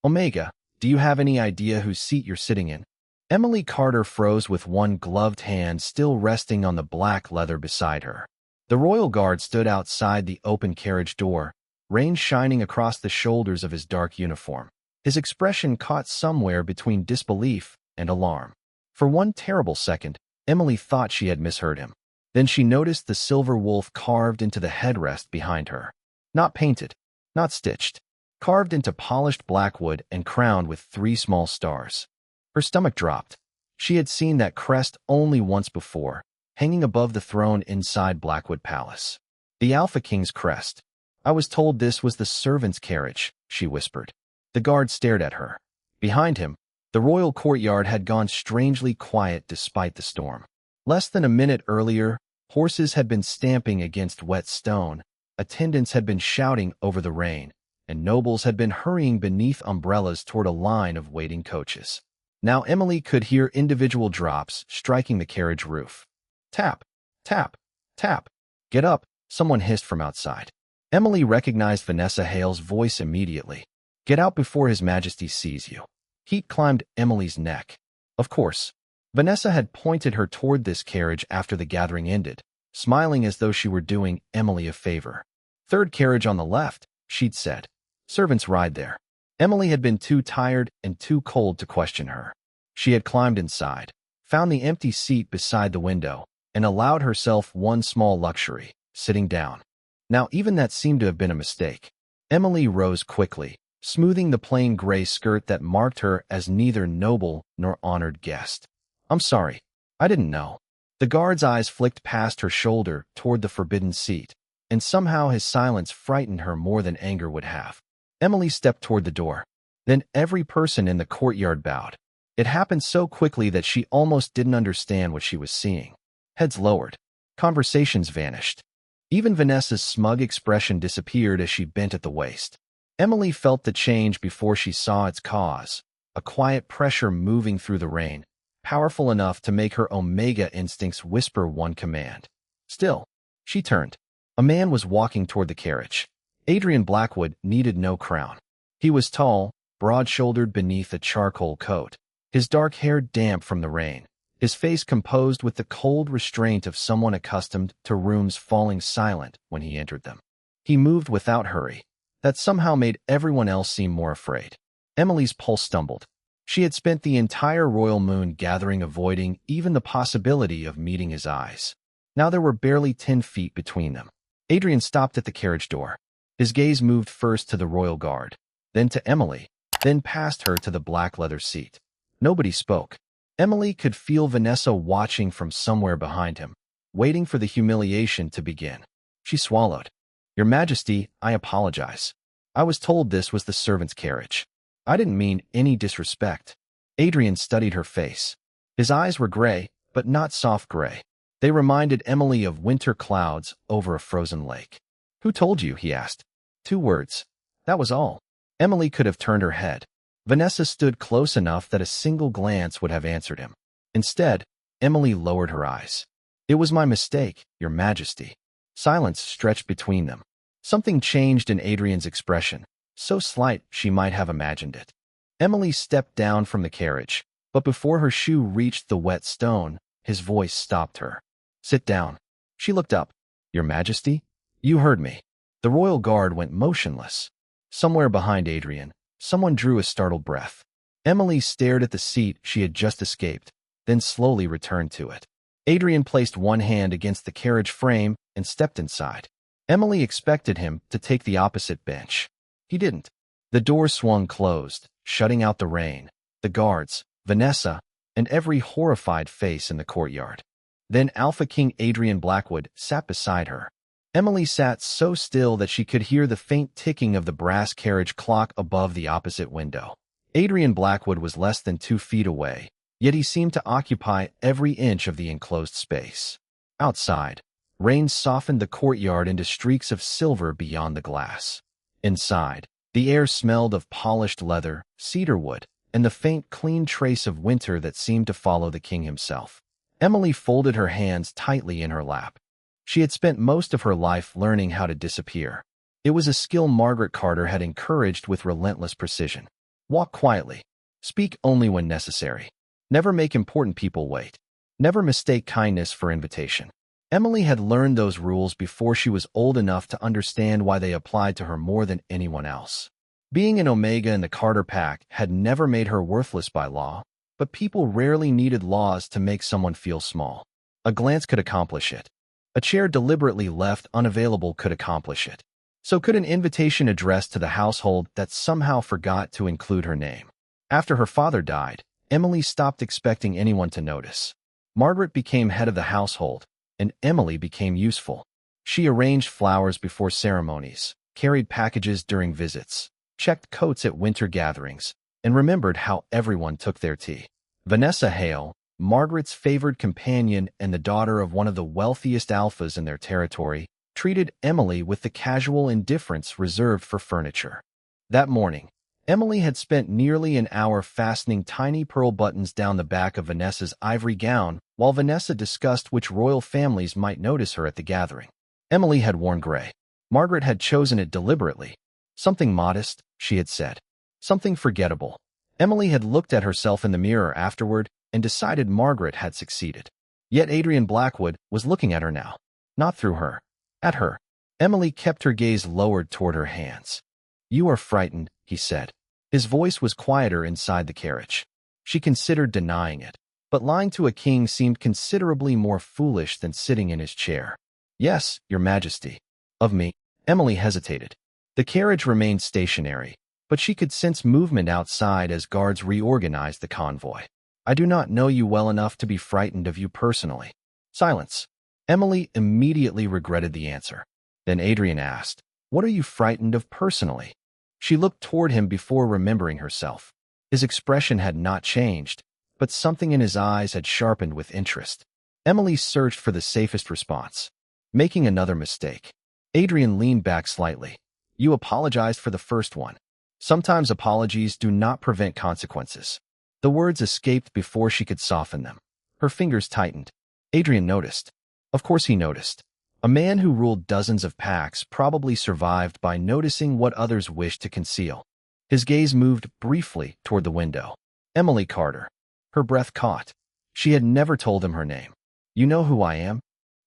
Omega, do you have any idea whose seat you're sitting in? Emily Carter froze with one gloved hand still resting on the black leather beside her. The royal guard stood outside the open carriage door, rain shining across the shoulders of his dark uniform. His expression caught somewhere between disbelief and alarm. For one terrible second, Emily thought she had misheard him. Then she noticed the silver wolf carved into the headrest behind her. Not painted, not stitched, carved into polished blackwood and crowned with 3 small stars. Her stomach dropped. She had seen that crest only once before, hanging above the throne inside Blackwood Palace. The Alpha King's crest. I was told this was the servant's carriage, she whispered. The guard stared at her. Behind him, the royal courtyard had gone strangely quiet despite the storm. Less than a minute earlier, horses had been stamping against wet stone, attendants had been shouting over the rain, and nobles had been hurrying beneath umbrellas toward a line of waiting coaches. Now Emily could hear individual drops striking the carriage roof. Tap, tap, tap. Get up, someone hissed from outside. Emily recognized Vanessa Hale's voice immediately. Get out before His Majesty sees you. Heat climbed Emily's neck. Of course, Vanessa had pointed her toward this carriage after the gathering ended, smiling as though she were doing Emily a favor. Third carriage on the left, she'd said. Servants ride there. Emily had been too tired and too cold to question her. She had climbed inside, found the empty seat beside the window, and allowed herself one small luxury, sitting down. Now even that seemed to have been a mistake. Emily rose quickly, smoothing the plain gray skirt that marked her as neither noble nor honored guest. I'm sorry, I didn't know. The guard's eyes flicked past her shoulder toward the forbidden seat, and somehow his silence frightened her more than anger would have. Emily stepped toward the door. Then every person in the courtyard bowed. It happened so quickly that she almost didn't understand what she was seeing. Heads lowered. Conversations vanished. Even Vanessa's smug expression disappeared as she bent at the waist. Emily felt the change before she saw its cause, a quiet pressure moving through the rain, powerful enough to make her Omega instincts whisper one command. Still, she turned. A man was walking toward the carriage. Adrian Blackwood needed no crown. He was tall, broad-shouldered beneath a charcoal coat, his dark hair damp from the rain, his face composed with the cold restraint of someone accustomed to rooms falling silent when he entered them. He moved without hurry. That somehow made everyone else seem more afraid. Emily's pulse stumbled. She had spent the entire royal moon gathering avoiding even the possibility of meeting his eyes. Now there were barely 10 feet between them. Adrian stopped at the carriage door. His gaze moved first to the royal guard, then to Emily, then past her to the black leather seat. Nobody spoke. Emily could feel Vanessa watching from somewhere behind him, waiting for the humiliation to begin. She swallowed. Your Majesty, I apologize. I was told this was the servant's carriage. I didn't mean any disrespect. Adrian studied her face. His eyes were gray, but not soft gray. They reminded Emily of winter clouds over a frozen lake. Who told you? He asked. 2 words. That was all. Emily could have turned her head. Vanessa stood close enough that a single glance would have answered him. Instead, Emily lowered her eyes. It was my mistake, Your Majesty. Silence stretched between them. Something changed in Adrian's expression, so slight she might have imagined it. Emily stepped down from the carriage, but before her shoe reached the wet stone, his voice stopped her. Sit down. She looked up. Your Majesty? You heard me. The royal guard went motionless. Somewhere behind Adrian, someone drew a startled breath. Emily stared at the seat she had just escaped, then slowly returned to it. Adrian placed one hand against the carriage frame and stepped inside. Emily expected him to take the opposite bench. He didn't. The door swung closed, shutting out the rain, the guards, Vanessa, and every horrified face in the courtyard. Then Alpha King Adrian Blackwood sat beside her. Emily sat so still that she could hear the faint ticking of the brass carriage clock above the opposite window. Adrian Blackwood was less than 2 feet away, yet he seemed to occupy every inch of the enclosed space. Outside, rain softened the courtyard into streaks of silver beyond the glass. Inside, the air smelled of polished leather, cedar wood, and the faint, clean trace of winter that seemed to follow the king himself. Emily folded her hands tightly in her lap. She had spent most of her life learning how to disappear. It was a skill Margaret Carter had encouraged with relentless precision. Walk quietly. Speak only when necessary. Never make important people wait. Never mistake kindness for invitation. Emily had learned those rules before she was old enough to understand why they applied to her more than anyone else. Being an Omega in the Carter pack had never made her worthless by law, but people rarely needed laws to make someone feel small. A glance could accomplish it. A chair deliberately left unavailable could accomplish it. So could an invitation addressed to the household that somehow forgot to include her name. After her father died, Emily stopped expecting anyone to notice. Margaret became head of the household, and Emily became useful. She arranged flowers before ceremonies, carried packages during visits, checked coats at winter gatherings, and remembered how everyone took their tea. Vanessa Hale, Margaret's favored companion and the daughter of one of the wealthiest alphas in their territory, treated Emily with the casual indifference reserved for furniture. That morning, Emily had spent nearly an hour fastening tiny pearl buttons down the back of Vanessa's ivory gown while Vanessa discussed which royal families might notice her at the gathering. Emily had worn gray. Margaret had chosen it deliberately. Something modest, she had said. Something forgettable. Emily had looked at herself in the mirror afterward and decided Margaret had succeeded. Yet Adrian Blackwood was looking at her now. Not through her. At her. Emily kept her gaze lowered toward her hands. "You are frightened," he said. His voice was quieter inside the carriage. She considered denying it, but lying to a king seemed considerably more foolish than sitting in his chair. "Yes, your majesty." "Of me?" Emily hesitated. The carriage remained stationary, but she could sense movement outside as guards reorganized the convoy. "I do not know you well enough to be frightened of you personally." Silence. Emily immediately regretted the answer. Then Adrian asked, "What are you frightened of personally?" She looked toward him before remembering herself. His expression had not changed, but something in his eyes had sharpened with interest. Emily searched for the safest response. Making another mistake. Adrian leaned back slightly. "You apologized for the first one. Sometimes apologies do not prevent consequences." The words escaped before she could soften them. Her fingers tightened. Adrian noticed. Of course he noticed. A man who ruled dozens of packs probably survived by noticing what others wished to conceal. His gaze moved briefly toward the window. Emily Carter. Her breath caught. She had never told him her name. "You know who I am?"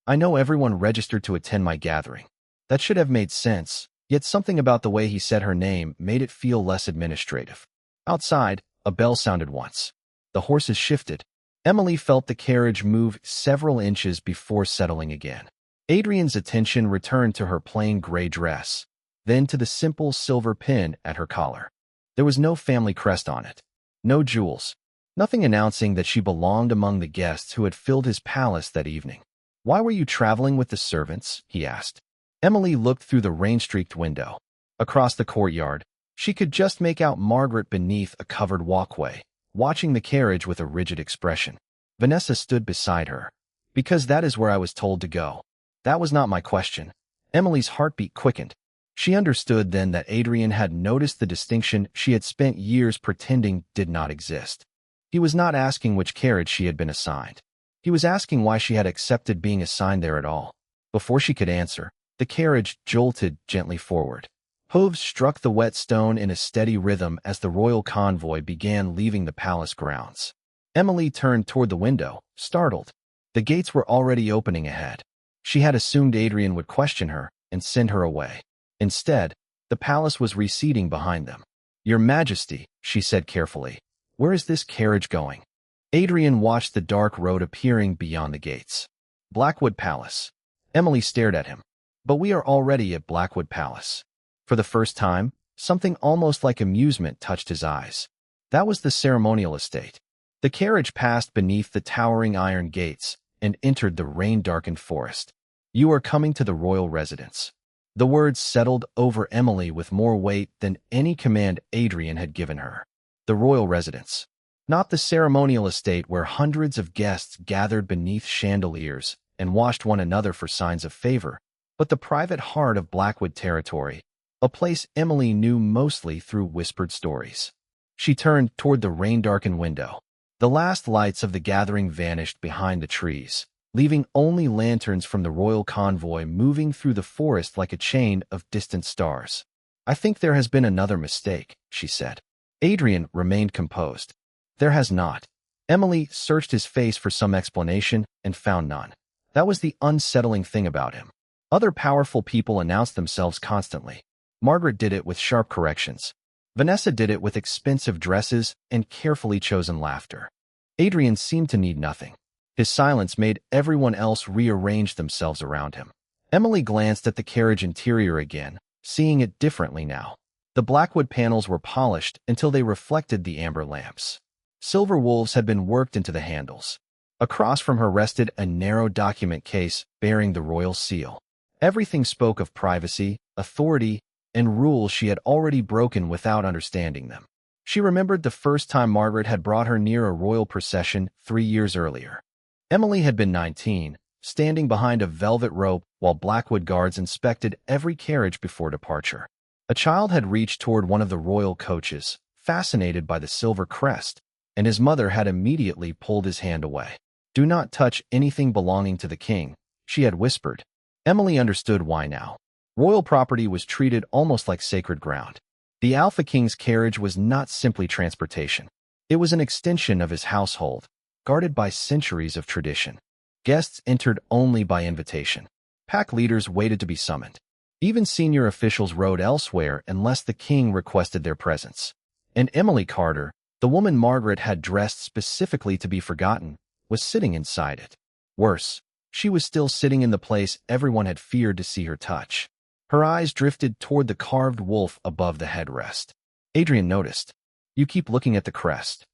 "I know everyone registered to attend my gathering." That should have made sense, yet something about the way he said her name made it feel less administrative. Outside, a bell sounded once. The horses shifted. Emily felt the carriage move several inches before settling again. Adrian's attention returned to her plain gray dress, then to the simple silver pin at her collar. There was no family crest on it. No jewels. Nothing announcing that she belonged among the guests who had filled his palace that evening. "Why were you traveling with the servants?" he asked. Emily looked through the rain-streaked window. Across the courtyard, she could just make out Margaret beneath a covered walkway, watching the carriage with a rigid expression. Vanessa stood beside her. "Because that is where I was told to go." That was not my question. Emily's heartbeat quickened. She understood then that Adrian had noticed the distinction she had spent years pretending did not exist. He was not asking which carriage she had been assigned. He was asking why she had accepted being assigned there at all. Before she could answer, the carriage jolted gently forward. Hooves struck the wet stone in a steady rhythm as the royal convoy began leaving the palace grounds. Emily turned toward the window, startled. The gates were already opening ahead. She had assumed Adrian would question her and send her away. Instead, the palace was receding behind them. "Your Majesty," she said carefully, "where is this carriage going?" Adrian watched the dark road appearing beyond the gates. "Blackwood Palace." Emily stared at him. "But we are already at Blackwood Palace." For the first time, something almost like amusement touched his eyes. That was the ceremonial estate. The carriage passed beneath the towering iron gates and entered the rain-darkened forest. "You are coming to the royal residence." The words settled over Emily with more weight than any command Adrian had given her. The royal residence. Not the ceremonial estate where hundreds of guests gathered beneath chandeliers and watched one another for signs of favor, but the private heart of Blackwood territory, a place Emily knew mostly through whispered stories. She turned toward the rain-darkened window. The last lights of the gathering vanished behind the trees, leaving only lanterns from the royal convoy moving through the forest like a chain of distant stars. "I think there has been another mistake," she said. Adrian remained composed. There has not. Emily searched his face for some explanation and found none. That was the unsettling thing about him. Other powerful people announced themselves constantly. Margaret did it with sharp corrections. Vanessa did it with expensive dresses and carefully chosen laughter. Adrian seemed to need nothing. His silence made everyone else rearrange themselves around him. Emily glanced at the carriage interior again, seeing it differently now. The blackwood panels were polished until they reflected the amber lamps. Silver wolves had been worked into the handles. Across from her rested a narrow document case bearing the royal seal. Everything spoke of privacy, authority, and rules she had already broken without understanding them. She remembered the first time Margaret had brought her near a royal procession 3 years earlier. Emily had been 19, standing behind a velvet rope while Blackwood guards inspected every carriage before departure. A child had reached toward one of the royal coaches, fascinated by the silver crest, and his mother had immediately pulled his hand away. "Do not touch anything belonging to the king," she had whispered. Emily understood why now. Royal property was treated almost like sacred ground. The Alpha King's carriage was not simply transportation. It was an extension of his household, guarded by centuries of tradition. Guests entered only by invitation. Pack leaders waited to be summoned. Even senior officials rode elsewhere unless the king requested their presence. And Emily Carter, the woman Margaret had dressed specifically to be forgotten, was sitting inside it. Worse, she was still sitting in the place everyone had feared to see her touch. Her eyes drifted toward the carved wolf above the headrest. Adrian noticed. "You keep looking at the crest."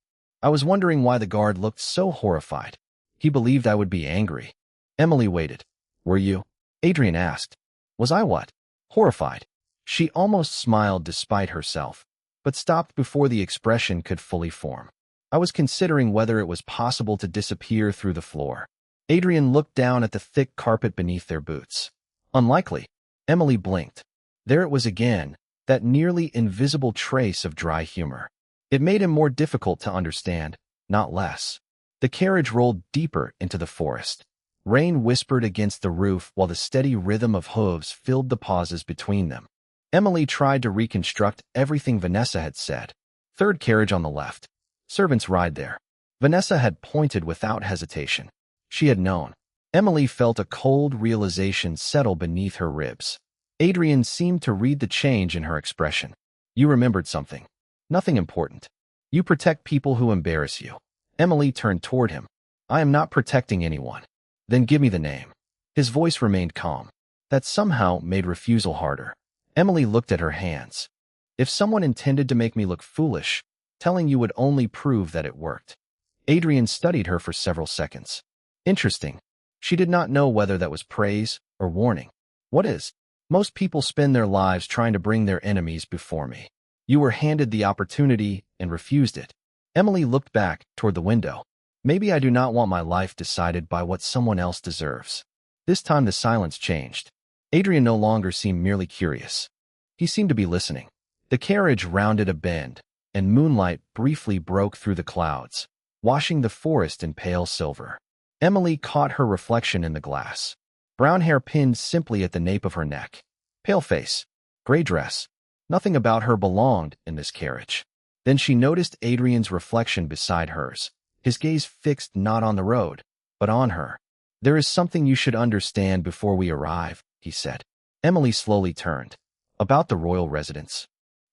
I was wondering why the guard looked so horrified. He believed I would be angry. Emily waited. "Were you?" Adrian asked. "Was I what?" "Horrified." She almost smiled despite herself, but stopped before the expression could fully form. "I was considering whether it was possible to disappear through the floor." Adrian looked down at the thick carpet beneath their boots. "Unlikely." Emily blinked. There it was again, that nearly invisible trace of dry humor. It made him more difficult to understand, not less. The carriage rolled deeper into the forest. Rain whispered against the roof while the steady rhythm of hooves filled the pauses between them. Emily tried to reconstruct everything Vanessa had said. "Third carriage on the left. Servants ride there." Vanessa had pointed without hesitation. She had known. Emily felt a cold realization settle beneath her ribs. Adrian seemed to read the change in her expression. "You remembered something." "Nothing important." "You protect people who embarrass you." Emily turned toward him. "I am not protecting anyone." "Then give me the name." His voice remained calm. That somehow made refusal harder. Emily looked at her hands. "If someone intended to make me look foolish, telling you would only prove that it worked." Adrian studied her for several seconds. "Interesting." She did not know whether that was praise or warning. "What is?" "Most people spend their lives trying to bring their enemies before me. You were handed the opportunity and refused it." Emily looked back toward the window. "Maybe I do not want my life decided by what someone else deserves." This time the silence changed. Adrian no longer seemed merely curious. He seemed to be listening. The carriage rounded a bend, and moonlight briefly broke through the clouds, washing the forest in pale silver. Emily caught her reflection in the glass. Brown hair pinned simply at the nape of her neck. Pale face. Gray dress. Nothing about her belonged in this carriage. Then she noticed Adrian's reflection beside hers, his gaze fixed not on the road, but on her. "There is something you should understand before we arrive," he said. Emily slowly turned. "About the royal residence."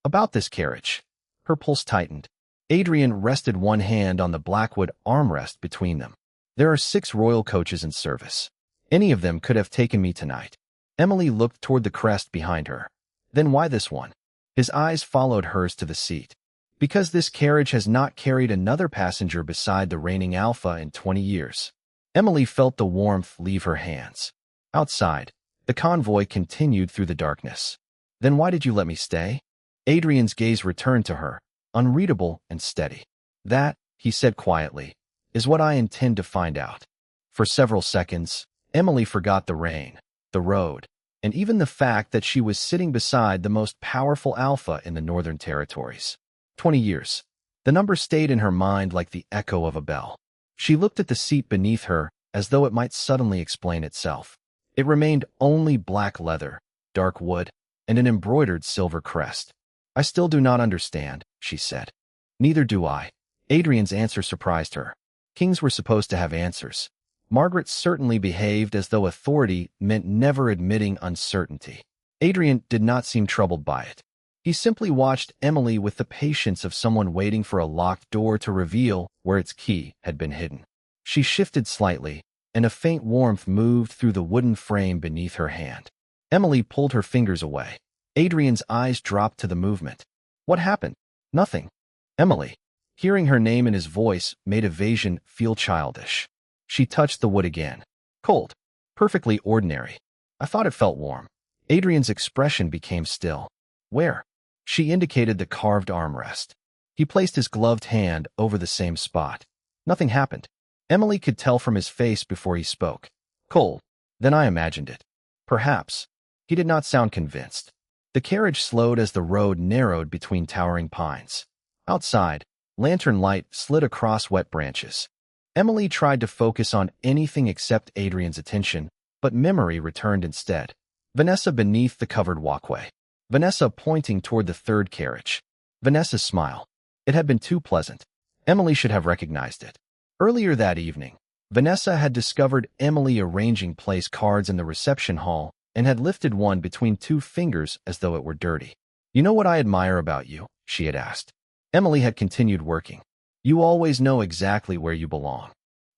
"About this carriage." Her pulse tightened. Adrian rested one hand on the Blackwood armrest between them. "There are 6 royal coaches in service. Any of them could have taken me tonight." Emily looked toward the crest behind her. "Then why this one?" His eyes followed hers to the seat. "Because this carriage has not carried another passenger beside the reigning Alpha in 20 years. Emily felt the warmth leave her hands. Outside, the convoy continued through the darkness. "Then why did you let me stay?" Adrian's gaze returned to her, unreadable and steady. "That," he said quietly, "is what I intend to find out." For several seconds, Emily forgot the rain, the road, and even the fact that she was sitting beside the most powerful Alpha in the Northern Territories. 20 years. The number stayed in her mind like the echo of a bell. She looked at the seat beneath her as though it might suddenly explain itself. It remained only black leather, dark wood, and an embroidered silver crest. "I still do not understand," she said. Neither do I. Adrian's answer surprised her. Kings were supposed to have answers. Margaret certainly behaved as though authority meant never admitting uncertainty. Adrian did not seem troubled by it. He simply watched Emily with the patience of someone waiting for a locked door to reveal where its key had been hidden. She shifted slightly, and a faint warmth moved through the wooden frame beneath her hand. Emily pulled her fingers away. Adrian's eyes dropped to the movement. What happened? Nothing. Emily. Hearing her name in his voice made evasion feel childish. She touched the wood again. Cold. Perfectly ordinary. I thought it felt warm. Adrian's expression became still. Where? She indicated the carved armrest. He placed his gloved hand over the same spot. Nothing happened. Emily could tell from his face before he spoke. Cold. Then I imagined it. Perhaps. He did not sound convinced. The carriage slowed as the road narrowed between towering pines. Outside, lantern light slid across wet branches. Emily tried to focus on anything except Adrian's attention, but memory returned instead. Vanessa beneath the covered walkway. Vanessa pointing toward the third carriage. Vanessa's smile. It had been too pleasant. Emily should have recognized it. Earlier that evening, Vanessa had discovered Emily arranging place cards in the reception hall and had lifted one between two fingers as though it were dirty. You know what I admire about you? She had asked. Emily had continued working. You always know exactly where you belong.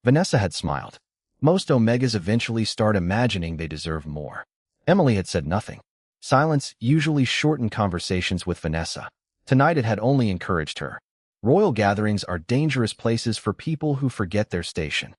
Vanessa had smiled. Most Omegas eventually start imagining they deserve more. Emily had said nothing. Silence usually shortened conversations with Vanessa. Tonight it had only encouraged her. Royal gatherings are dangerous places for people who forget their station.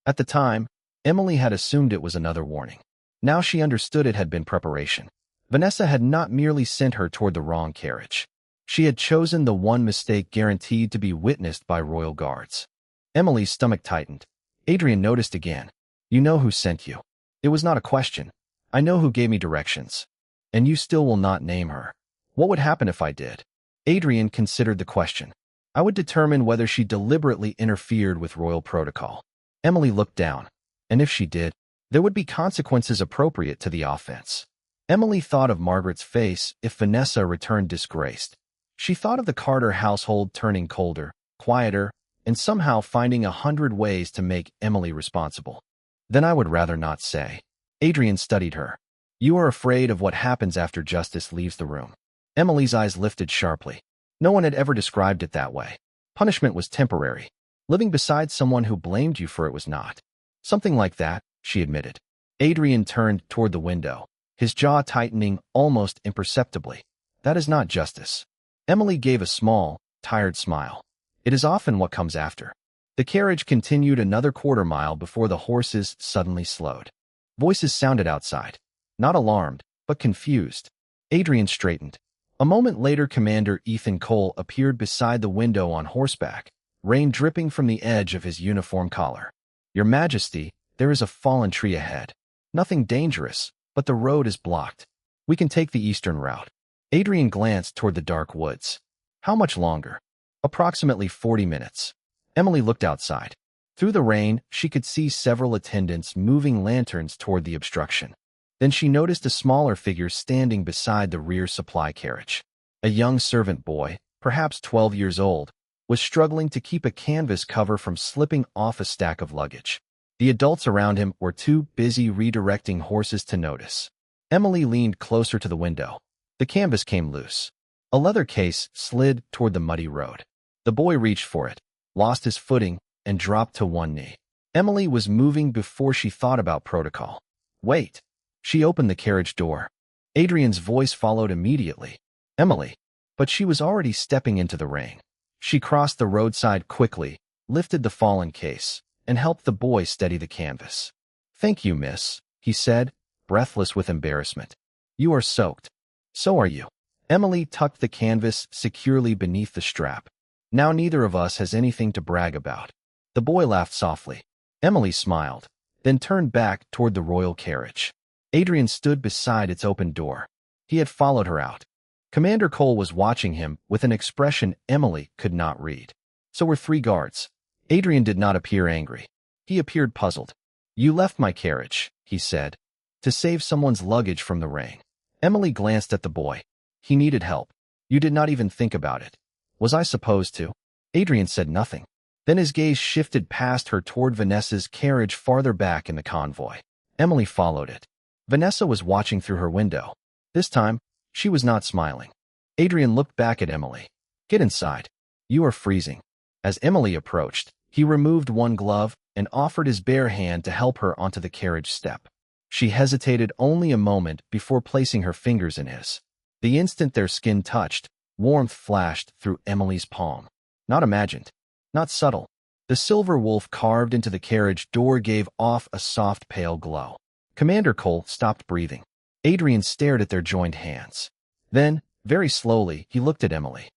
At the time, Emily had assumed it was another warning. Now she understood it had been preparation. Vanessa had not merely sent her toward the wrong carriage. She had chosen the one mistake guaranteed to be witnessed by royal guards. Emily's stomach tightened. Adrian noticed again. You know who sent you. It was not a question. I know who gave me directions. And you still will not name her. What would happen if I did? Adrian considered the question. I would determine whether she deliberately interfered with royal protocol. Emily looked down. And if she did, there would be consequences appropriate to the offense. Emily thought of Margaret's face if Vanessa returned disgraced. She thought of the Carter household turning colder, quieter, and somehow finding 100 ways to make Emily responsible. Then I would rather not say. Adrian studied her. You are afraid of what happens after justice leaves the room. Emily's eyes lifted sharply. No one had ever described it that way. Punishment was temporary. Living beside someone who blamed you for it was not. Something like that, she admitted. Adrian turned toward the window, his jaw tightening almost imperceptibly. That is not justice. Emily gave a small, tired smile. It is often what comes after. The carriage continued another quarter-mile before the horses suddenly slowed. Voices sounded outside. Not alarmed, but confused. Adrian straightened. A moment later, Commander Ethan Cole appeared beside the window on horseback, rain dripping from the edge of his uniform collar. Your Majesty, there is a fallen tree ahead. Nothing dangerous, but the road is blocked. We can take the eastern route. Adrian glanced toward the dark woods. How much longer? Approximately 40 minutes. Emily looked outside. Through the rain, she could see several attendants moving lanterns toward the obstruction. Then she noticed a smaller figure standing beside the rear supply carriage. A young servant boy, perhaps 12 years old, was struggling to keep a canvas cover from slipping off a stack of luggage. The adults around him were too busy redirecting horses to notice. Emily leaned closer to the window. The canvas came loose. A leather case slid toward the muddy road. The boy reached for it, lost his footing, and dropped to one knee. Emily was moving before she thought about protocol. Wait. She opened the carriage door. Adrian's voice followed immediately. Emily. But she was already stepping into the rain. She crossed the roadside quickly, lifted the fallen case, and helped the boy steady the canvas. Thank you, miss, he said, breathless with embarrassment. You are soaked. So are you. Emily tucked the canvas securely beneath the strap. Now neither of us has anything to brag about. The boy laughed softly. Emily smiled, then turned back toward the royal carriage. Adrian stood beside its open door. He had followed her out. Commander Cole was watching him with an expression Emily could not read. So were 3 guards. Adrian did not appear angry. He appeared puzzled. You left my carriage, he said, to save someone's luggage from the rain. Emily glanced at the boy. He needed help. You did not even think about it. Was I supposed to? Adrian said nothing. Then his gaze shifted past her toward Vanessa's carriage farther back in the convoy. Emily followed it. Vanessa was watching through her window. This time, she was not smiling. Adrian looked back at Emily. "Get inside. You are freezing." As Emily approached, he removed one glove and offered his bare hand to help her onto the carriage step. She hesitated only a moment before placing her fingers in his. The instant their skin touched, warmth flashed through Emily's palm. Not imagined. Not subtle. The silver wolf carved into the carriage door gave off a soft pale glow. Commander Cole stopped breathing. Adrian stared at their joined hands. Then, very slowly, he looked at Emily.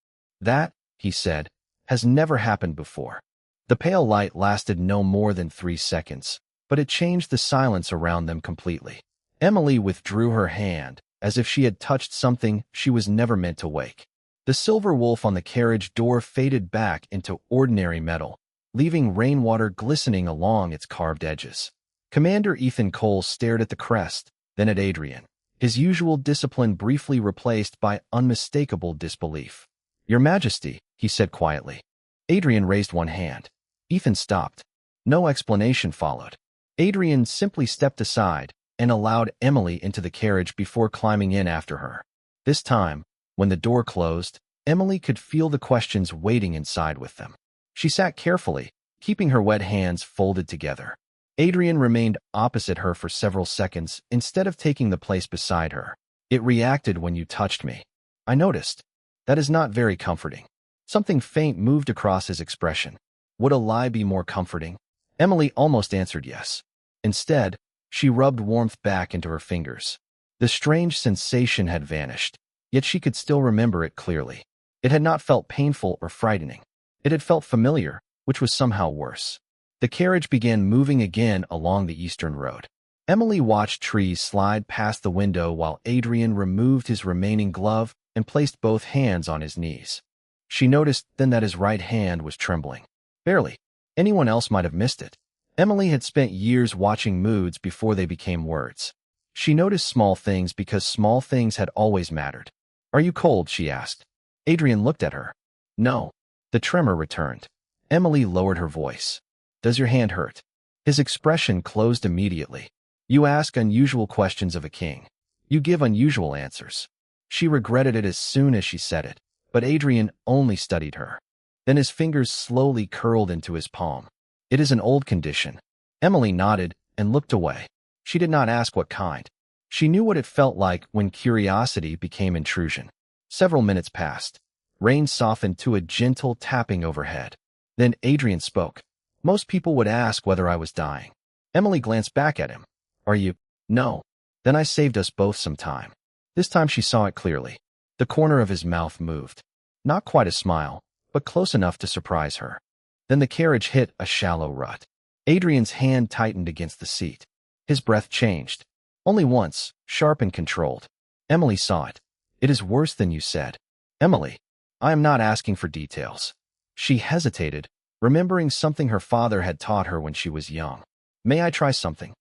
"That," he said, "has never happened before." The pale light lasted no more than 3 seconds, but it changed the silence around them completely. Emily withdrew her hand, as if she had touched something she was never meant to wake. The silver wolf on the carriage door faded back into ordinary metal, leaving rainwater glistening along its carved edges. Commander Ethan Cole stared at the crest, then at Adrian, his usual discipline briefly replaced by unmistakable disbelief. "Your Majesty," he said quietly. Adrian raised one hand. Ethan stopped. No explanation followed. Adrian simply stepped aside and allowed Emily into the carriage before climbing in after her. This time, when the door closed, Emily could feel the questions waiting inside with them. She sat carefully, keeping her wet hands folded together. Adrian remained opposite her for several seconds instead of taking the place beside her. "It reacted when you touched me. I noticed. That is not very comforting." Something faint moved across his expression. Would a lie be more comforting? Emily almost answered yes. Instead, she rubbed warmth back into her fingers. The strange sensation had vanished, yet she could still remember it clearly. It had not felt painful or frightening. It had felt familiar, which was somehow worse. The carriage began moving again along the eastern road. Emily watched trees slide past the window while Adrian removed his remaining glove and placed both hands on his knees. She noticed then that his right hand was trembling. Barely. Anyone else might have missed it. Emily had spent years watching moods before they became words. She noticed small things because small things had always mattered. "Are you cold?" she asked. Adrian looked at her. "No." The tremor returned. Emily lowered her voice. "Does your hand hurt?" His expression closed immediately. "You ask unusual questions of a king. You give unusual answers." She regretted it as soon as she said it, but Adrian only studied her. Then his fingers slowly curled into his palm. "It is an old condition." Emily nodded and looked away. She did not ask what kind. She knew what it felt like when curiosity became intrusion. Several minutes passed. Rain softened to a gentle tapping overhead. Then Adrian spoke. "Most people would ask whether I was dying." Emily glanced back at him. "Are you?" "No." "Then I saved us both some time." This time she saw it clearly. The corner of his mouth moved. Not quite a smile, but close enough to surprise her. Then the carriage hit a shallow rut. Adrian's hand tightened against the seat. His breath changed. Only once, sharp and controlled. Emily saw it. "It is worse than you said." "Emily, I am not asking for details." She hesitated, remembering something her father had taught her when she was young. "May I try something?"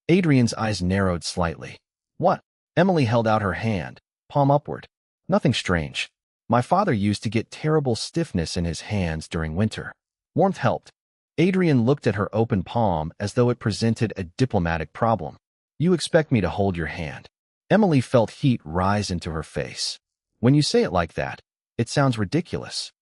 Adrian's eyes narrowed slightly. "What?" Emily held out her hand, palm upward. "Nothing strange. My father used to get terrible stiffness in his hands during winter. Warmth helped." Adrian looked at her open palm as though it presented a diplomatic problem. "You expect me to hold your hand?" Emily felt heat rise into her face. "When you say it like that, it sounds ridiculous."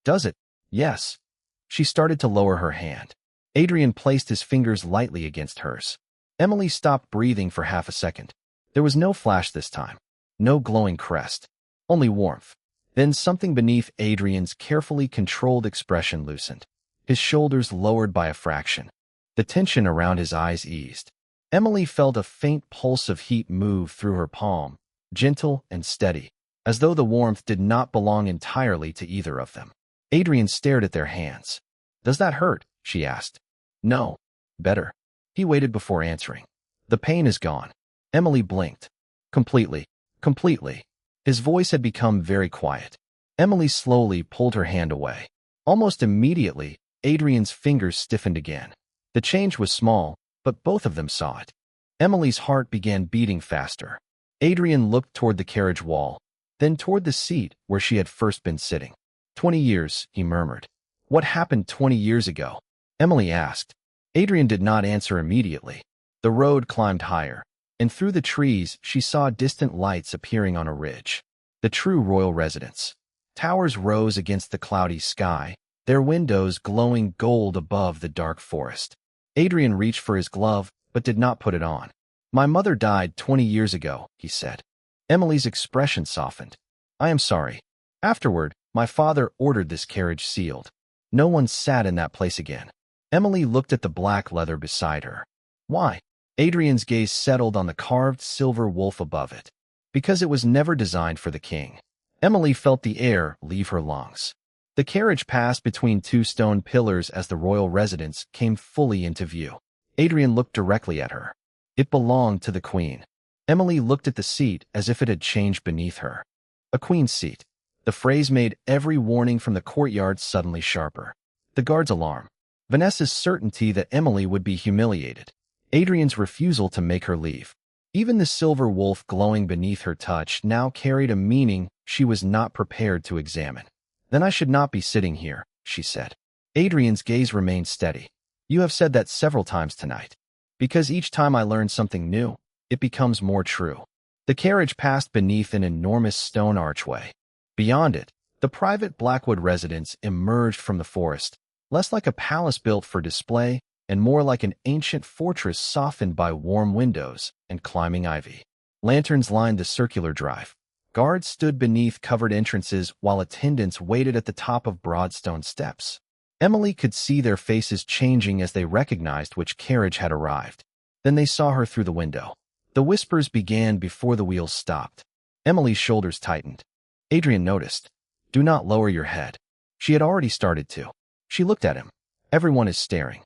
"Does it?" "Yes." She started to lower her hand. Adrian placed his fingers lightly against hers. Emily stopped breathing for half a second. There was no flash this time. No glowing crest. Only warmth. Then something beneath Adrian's carefully controlled expression loosened. His shoulders lowered by a fraction. The tension around his eyes eased. Emily felt a faint pulse of heat move through her palm, gentle and steady, as though the warmth did not belong entirely to either of them. Adrian stared at their hands. "Does that hurt?" she asked. "No." "Better." He waited before answering. "The pain is gone." Emily blinked. "Completely. Completely." His voice had become very quiet. Emily slowly pulled her hand away. Almost immediately, Adrian's fingers stiffened again. The change was small, but both of them saw it. Emily's heart began beating faster. Adrian looked toward the carriage wall, then toward the seat where she had first been sitting. 20 years, he murmured. What happened 20 years ago? Emily asked. Adrian did not answer immediately. The road climbed higher, and through the trees she saw distant lights appearing on a ridge. The true royal residence. Towers rose against the cloudy sky, their windows glowing gold above the dark forest. Adrian reached for his glove, but did not put it on. My mother died 20 years ago, he said. Emily's expression softened. I am sorry. Afterward, my father ordered this carriage sealed. No one sat in that place again. Emily looked at the black leather beside her. Why? Adrian's gaze settled on the carved silver wolf above it. Because it was never designed for the king. Emily felt the air leave her lungs. The carriage passed between two stone pillars as the royal residence came fully into view. Adrian looked directly at her. It belonged to the queen. Emily looked at the seat as if it had changed beneath her. A queen's seat. The phrase made every warning from the courtyard suddenly sharper. The guard's alarm. Vanessa's certainty that Emily would be humiliated. Adrian's refusal to make her leave. Even the silver wolf glowing beneath her touch now carried a meaning she was not prepared to examine. Then I should not be sitting here, she said. Adrian's gaze remained steady. You have said that several times tonight. Because each time I learn something new, it becomes more true. The carriage passed beneath an enormous stone archway. Beyond it, the private Blackwood residence emerged from the forest, less like a palace built for display and more like an ancient fortress softened by warm windows and climbing ivy. Lanterns lined the circular drive. Guards stood beneath covered entrances while attendants waited at the top of broad stone steps. Emily could see their faces changing as they recognized which carriage had arrived. Then they saw her through the window. The whispers began before the wheels stopped. Emily's shoulders tightened. Adrian noticed. Do not lower your head. She had already started to. She looked at him. Everyone is staring.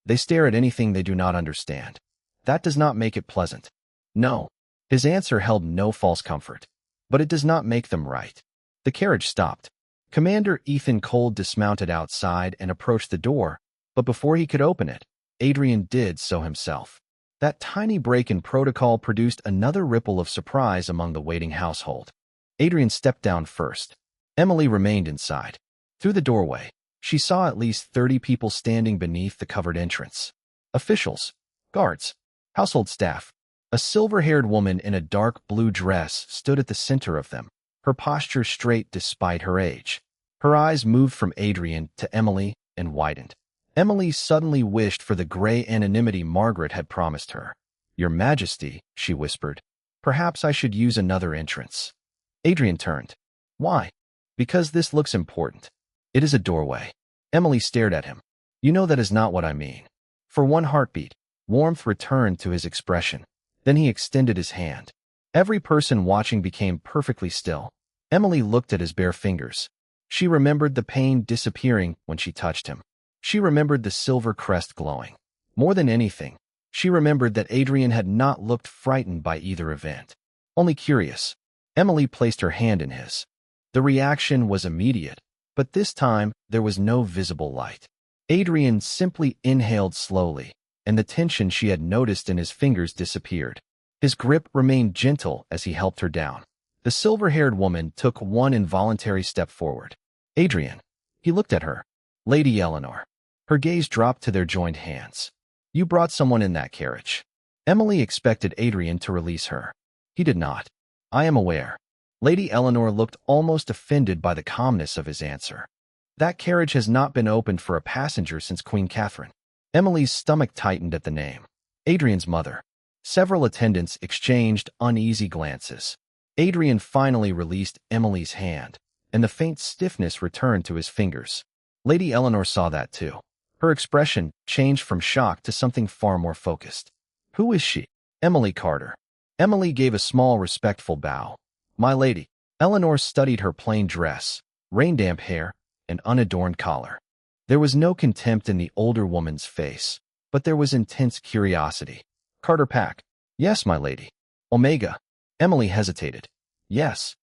They stare at anything they do not understand. That does not make it pleasant. No. His answer held no false comfort. But it does not make them right. The carriage stopped. Commander Ethan Cole dismounted outside and approached the door, but before he could open it, Adrian did so himself. That tiny break in protocol produced another ripple of surprise among the waiting household. Adrian stepped down first. Emily remained inside. Through the doorway, she saw at least 30 people standing beneath the covered entrance. Officials, guards, household staff. A silver-haired woman in a dark blue dress stood at the center of them, her posture straight despite her age. Her eyes moved from Adrian to Emily and widened. Emily suddenly wished for the gray anonymity Margaret had promised her. Your Majesty, she whispered, perhaps I should use another entrance. Adrian turned. Why? Because this looks important. It is a doorway. Emily stared at him. You know that is not what I mean. For one heartbeat, warmth returned to his expression. Then he extended his hand. Every person watching became perfectly still. Emily looked at his bare fingers. She remembered the pain disappearing when she touched him. She remembered the silver crest glowing. More than anything, she remembered that Adrian had not looked frightened by either event. Only curious. Emily placed her hand in his. The reaction was immediate, but this time there was no visible light. Adrian simply inhaled slowly, and the tension she had noticed in his fingers disappeared. His grip remained gentle as he helped her down. The silver-haired woman took one involuntary step forward. Adrian. He looked at her. Lady Eleanor. Her gaze dropped to their joined hands. You brought someone in that carriage. Emily expected Adrian to release her. He did not. I am aware. Lady Eleanor looked almost offended by the calmness of his answer. That carriage has not been opened for a passenger since Queen Catherine. Emily's stomach tightened at the name. Adrian's mother. Several attendants exchanged uneasy glances. Adrian finally released Emily's hand, and the faint stiffness returned to his fingers. Lady Eleanor saw that too. Her expression changed from shock to something far more focused. Who is she? Emily Carter. Emily gave a small respectful bow. My lady. Eleanor studied her plain dress, rain-damp hair, and unadorned collar. There was no contempt in the older woman's face, but there was intense curiosity. Carter Pack. Yes, my lady. Omega. Emily hesitated. Yes.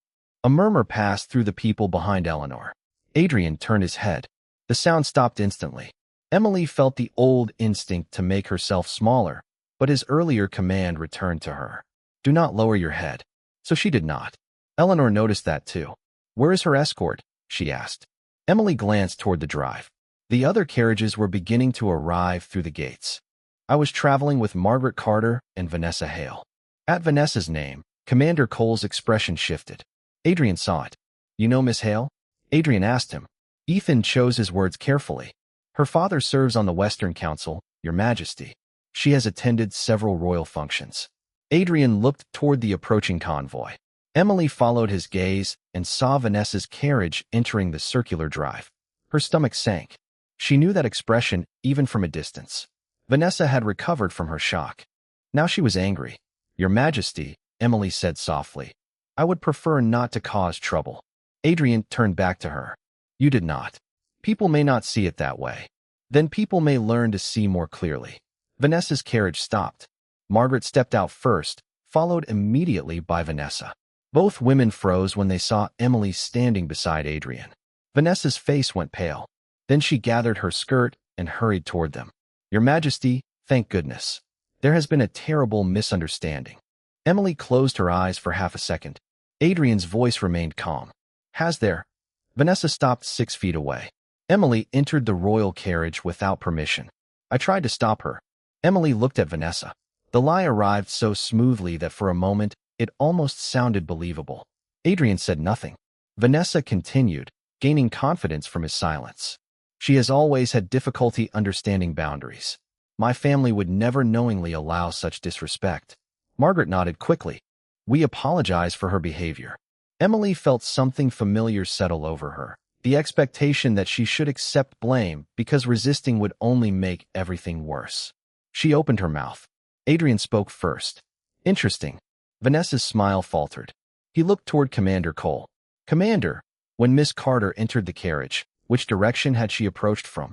A murmur passed through the people behind Eleanor. Adrian turned his head. The sound stopped instantly. Emily felt the old instinct to make herself smaller, but his earlier command returned to her. Do not lower your head. So she did not. Eleanor noticed that too. Where is her escort? She asked. Emily glanced toward the drive. The other carriages were beginning to arrive through the gates. I was traveling with Margaret Carter and Vanessa Hale. At Vanessa's name, Commander Cole's expression shifted. Adrian saw it. "You know Miss Hale?" Adrian asked him. Ethan chose his words carefully. "Her father serves on the Western Council, Your Majesty. She has attended several royal functions." Adrian looked toward the approaching convoy. Emily followed his gaze and saw Vanessa's carriage entering the circular drive. Her stomach sank. She knew that expression even from a distance. Vanessa had recovered from her shock. Now she was angry. "Your Majesty," Emily said softly, "I would prefer not to cause trouble." Adrian turned back to her. "You did not. People may not see it that way. Then people may learn to see more clearly." Vanessa's carriage stopped. Margaret stepped out first, followed immediately by Vanessa. Both women froze when they saw Emily standing beside Adrian. Vanessa's face went pale. Then she gathered her skirt and hurried toward them. "Your Majesty, thank goodness. There has been a terrible misunderstanding." Emily closed her eyes for half a second. Adrian's voice remained calm. "Has there?" Vanessa stopped 6 feet away. Emily entered the royal carriage without permission. "I tried to stop her." Emily looked at Vanessa. The lie arrived so smoothly that for a moment it almost sounded believable. Adrian said nothing. Vanessa continued, gaining confidence from his silence. "She has always had difficulty understanding boundaries. My family would never knowingly allow such disrespect." Margaret nodded quickly. "We apologize for her behavior." Emily felt something familiar settle over her, the expectation that she should accept blame because resisting would only make everything worse. She opened her mouth. Adrian spoke first. "Interesting." Vanessa's smile faltered. He looked toward Commander Cole. "Commander," when Miss Carter entered the carriage, which direction had she approached from?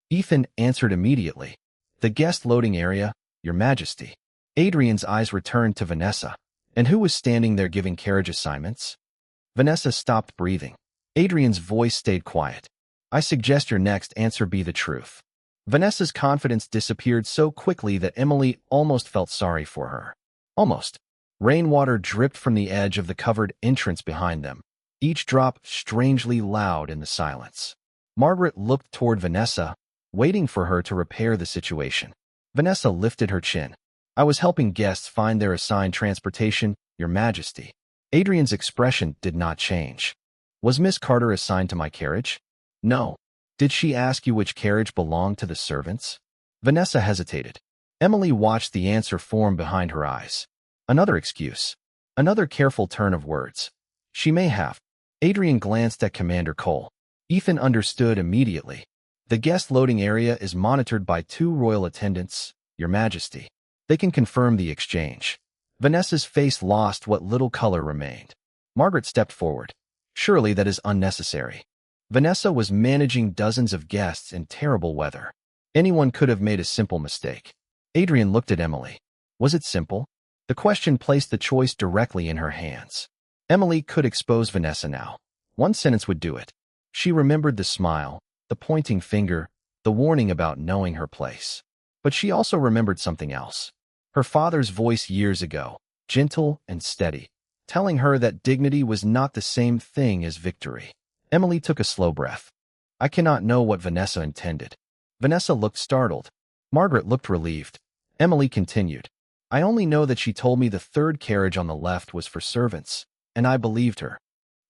Ethan answered immediately. "The guest loading area, Your Majesty." Adrian's eyes returned to Vanessa. "And who was standing there giving carriage assignments?" Vanessa stopped breathing. Adrian's voice stayed quiet. "I suggest your next answer be the truth." Vanessa's confidence disappeared so quickly that Emily almost felt sorry for her. Almost. Rainwater dripped from the edge of the covered entrance behind them, each drop strangely loud in the silence. Margaret looked toward Vanessa, waiting for her to repair the situation. Vanessa lifted her chin. "I was helping guests find their assigned transportation, Your Majesty." Adrian's expression did not change. "Was Miss Carter assigned to my carriage?" "No." "Did she ask you which carriage belonged to the servants?" Vanessa hesitated. Emily watched the answer form behind her eyes. Another excuse. Another careful turn of words. "She may have." Adrian glanced at Commander Cole. Ethan understood immediately. "The guest loading area is monitored by 2 royal attendants, Your Majesty. They can confirm the exchange." Vanessa's face lost what little color remained. Margaret stepped forward. "Surely that is unnecessary." Vanessa was managing dozens of guests in terrible weather. Anyone could have made a simple mistake. Adrian looked at Emily. Was it simple? The question placed the choice directly in her hands. Emily could expose Vanessa now. One sentence would do it. She remembered the smile, the pointing finger, the warning about knowing her place. But she also remembered something else. Her father's voice years ago, gentle and steady, telling her that dignity was not the same thing as victory. Emily took a slow breath. "I cannot know what Vanessa intended." Vanessa looked startled. Margaret looked relieved. Emily continued. "I only know that she told me the 3rd carriage on the left was for servants, and I believed her."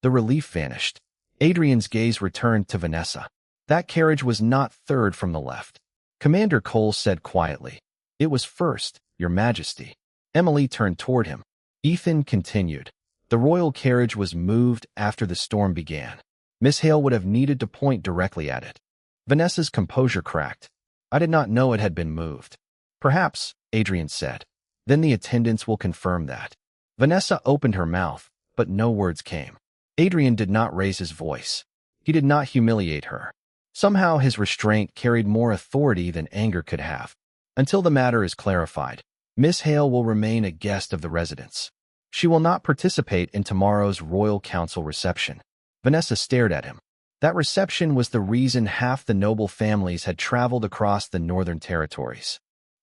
The relief vanished. Adrian's gaze returned to Vanessa. "That carriage was not 3rd from the left." Commander Cole said quietly. "It was 1st, Your Majesty." Emily turned toward him. Ethan continued. "The royal carriage was moved after the storm began. Miss Hale would have needed to point directly at it." Vanessa's composure cracked. "I did not know it had been moved." "Perhaps," Adrian said. "Then the attendants will confirm that." Vanessa opened her mouth, but no words came. Adrian did not raise his voice. He did not humiliate her. Somehow his restraint carried more authority than anger could have. "Until the matter is clarified, Miss Hale will remain a guest of the residence. She will not participate in tomorrow's Royal Council reception." Vanessa stared at him. That reception was the reason half the noble families had traveled across the Northern Territories.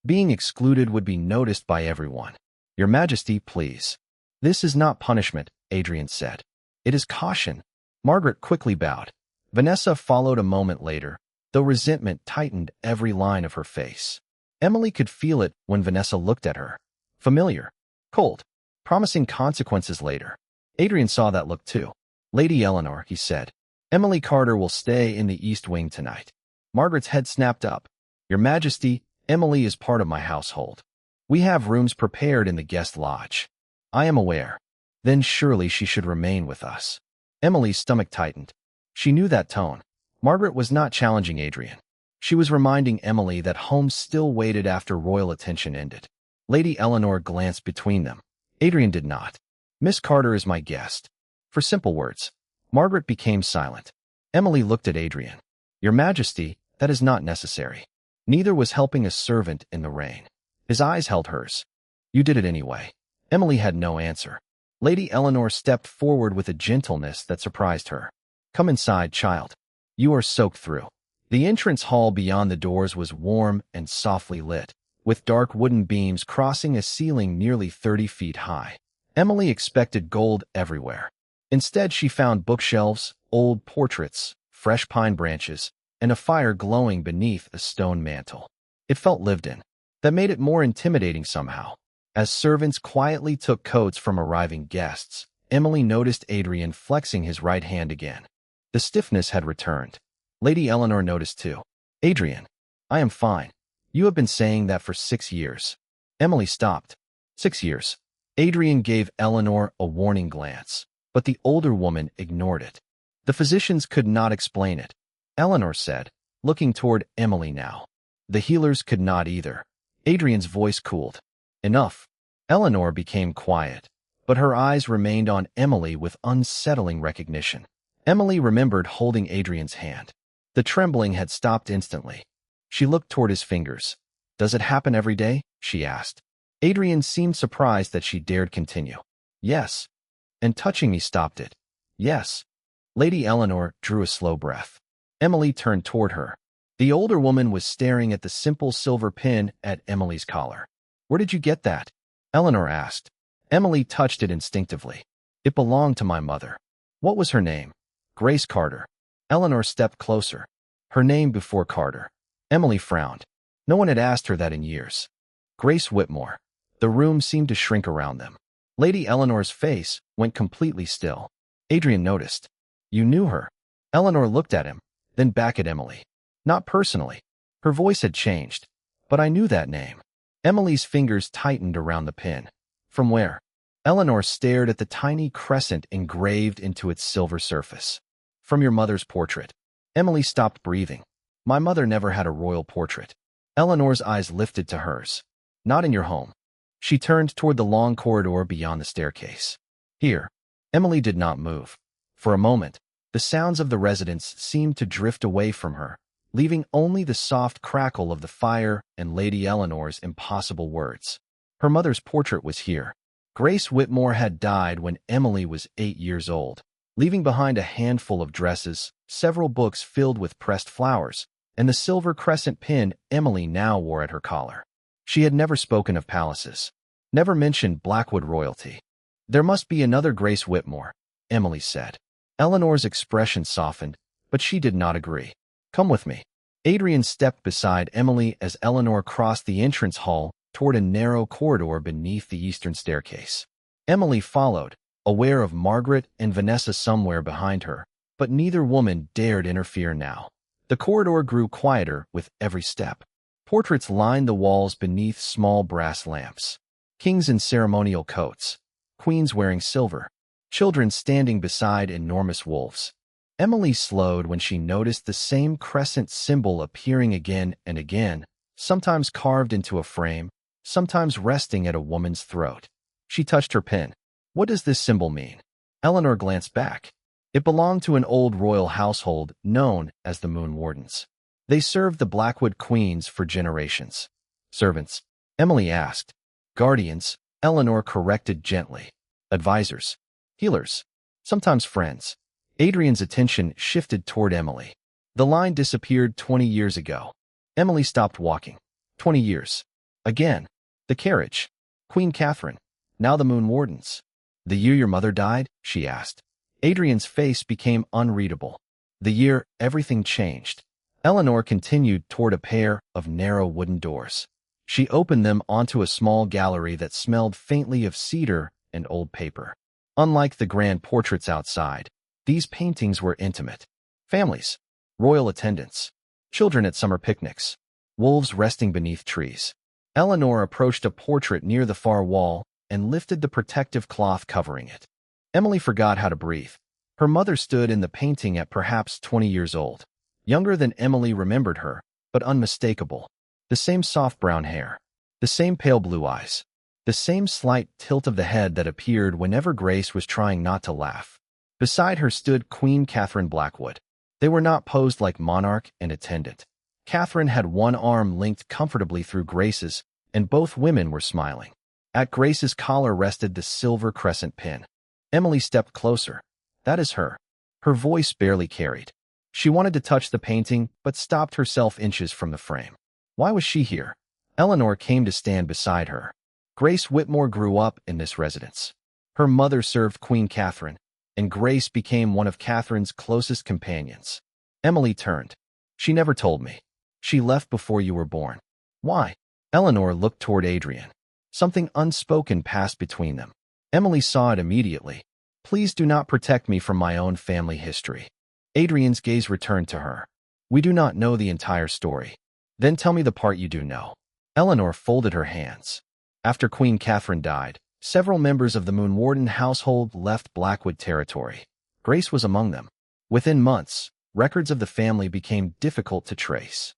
Being excluded would be noticed by everyone. "Your Majesty, please." "This is not punishment," Adrian said. "It is caution." Margaret quickly bowed. Vanessa followed a moment later, though resentment tightened every line of her face. Emily could feel it when Vanessa looked at her. Familiar, cold, promising consequences later. Adrian saw that look too. Lady Eleanor, he said. Emily Carter will stay in the East Wing tonight. Margaret's head snapped up. Your Majesty, Emily is part of my household. We have rooms prepared in the guest lodge. I am aware. Then surely she should remain with us. Emily's stomach tightened. She knew that tone. Margaret was not challenging Adrian. She was reminding Emily that home still waited after royal attention ended. Lady Eleanor glanced between them. Adrian did not. Miss Carter is my guest. For simple words. Margaret became silent. Emily looked at Adrian. Your Majesty, that is not necessary. Neither was helping a servant in the rain. His eyes held hers. You did it anyway. Emily had no answer. Lady Eleanor stepped forward with a gentleness that surprised her. Come inside, child. You are soaked through. The entrance hall beyond the doors was warm and softly lit, with dark wooden beams crossing a ceiling nearly 30 feet high. Emily expected gold everywhere. Instead, she found bookshelves, old portraits, fresh pine branches, and a fire glowing beneath a stone mantel. It felt lived in. That made it more intimidating somehow. As servants quietly took coats from arriving guests, Emily noticed Adrian flexing his right hand again. The stiffness had returned. Lady Eleanor noticed too. Adrian, I am fine. You have been saying that for 6 years. Emily stopped. 6 years. Adrian gave Eleanor a warning glance, but the older woman ignored it. The physicians could not explain it. Eleanor said, looking toward Emily now. The healers could not either. Adrian's voice cooled. Enough. Eleanor became quiet, but her eyes remained on Emily with unsettling recognition. Emily remembered holding Adrian's hand. The trembling had stopped instantly. She looked toward his fingers. Does it happen every day? She asked. Adrian seemed surprised that she dared continue. Yes. And touching me stopped it. Yes. Lady Eleanor drew a slow breath. Emily turned toward her. The older woman was staring at the simple silver pin at Emily's collar. Where did you get that? Eleanor asked. Emily touched it instinctively. It belonged to my mother. What was her name? Grace Carter. Eleanor stepped closer. Her name before Carter. Emily frowned. No one had asked her that in years. Grace Whitmore. The room seemed to shrink around them. Lady Eleanor's face went completely still. Adrian noticed. You knew her. Eleanor looked at him, then back at Emily. Not personally. Her voice had changed. But I knew that name. Emily's fingers tightened around the pin. From where? Eleanor stared at the tiny crescent engraved into its silver surface. From your mother's portrait. Emily stopped breathing. My mother never had a royal portrait. Eleanor's eyes lifted to hers. Not in your home. She turned toward the long corridor beyond the staircase. Here. Emily did not move. For a moment, the sounds of the residence seemed to drift away from her, leaving only the soft crackle of the fire and Lady Eleanor's impossible words. Her mother's portrait was here. Grace Whitmore had died when Emily was 8 years old, leaving behind a handful of dresses, several books filled with pressed flowers, and the silver crescent pin Emily now wore at her collar. She had never spoken of palaces, never mentioned Blackwood royalty. There must be another Grace Whitmore, Emily said. Eleanor's expression softened, but she did not agree. Come with me. Adrian stepped beside Emily as Eleanor crossed the entrance hall toward a narrow corridor beneath the eastern staircase. Emily followed, aware of Margaret and Vanessa somewhere behind her, but neither woman dared interfere now. The corridor grew quieter with every step. Portraits lined the walls beneath small brass lamps. Kings in ceremonial coats, queens wearing silver, children standing beside enormous wolves. Emily slowed when she noticed the same crescent symbol appearing again and again, sometimes carved into a frame, sometimes resting at a woman's throat. She touched her pin. What does this symbol mean? Eleanor glanced back. It belonged to an old royal household known as the Moonwardens. They served the Blackwood queens for generations. Servants? Emily asked. Guardians, Eleanor corrected gently. Advisors. Healers. Sometimes friends. Adrian's attention shifted toward Emily. The line disappeared 20 years ago. Emily stopped walking. 20 years. Again. The carriage. Queen Catherine. Now the Moonwardens. The year your mother died? She asked. Adrian's face became unreadable. The year everything changed. Eleanor continued toward a pair of narrow wooden doors. She opened them onto a small gallery that smelled faintly of cedar and old paper. Unlike the grand portraits outside, these paintings were intimate. Families, royal attendants, children at summer picnics, wolves resting beneath trees. Eleanor approached a portrait near the far wall and lifted the protective cloth covering it. Emily forgot how to breathe. Her mother stood in the painting at perhaps 20 years old. Younger than Emily remembered her, but unmistakable. The same soft brown hair, the same pale blue eyes, the same slight tilt of the head that appeared whenever Grace was trying not to laugh. Beside her stood Queen Catherine Blackwood. They were not posed like monarch and attendant. Catherine had one arm linked comfortably through Grace's, and both women were smiling. At Grace's collar rested the silver crescent pin. Emily stepped closer. That is her. Her voice barely carried. She wanted to touch the painting, but stopped herself inches from the frame. Why was she here? Eleanor came to stand beside her. Grace Whitmore grew up in this residence. Her mother served Queen Catherine, and Grace became one of Catherine's closest companions. Emily turned. She never told me. She left before you were born. Why? Eleanor looked toward Adrian. Something unspoken passed between them. Emily saw it immediately. Please do not protect me from my own family history. Adrian's gaze returned to her. We do not know the entire story. Then tell me the part you do know. Eleanor folded her hands. After Queen Catherine died, several members of the Moonwarden household left Blackwood territory. Grace was among them. Within months, records of the family became difficult to trace.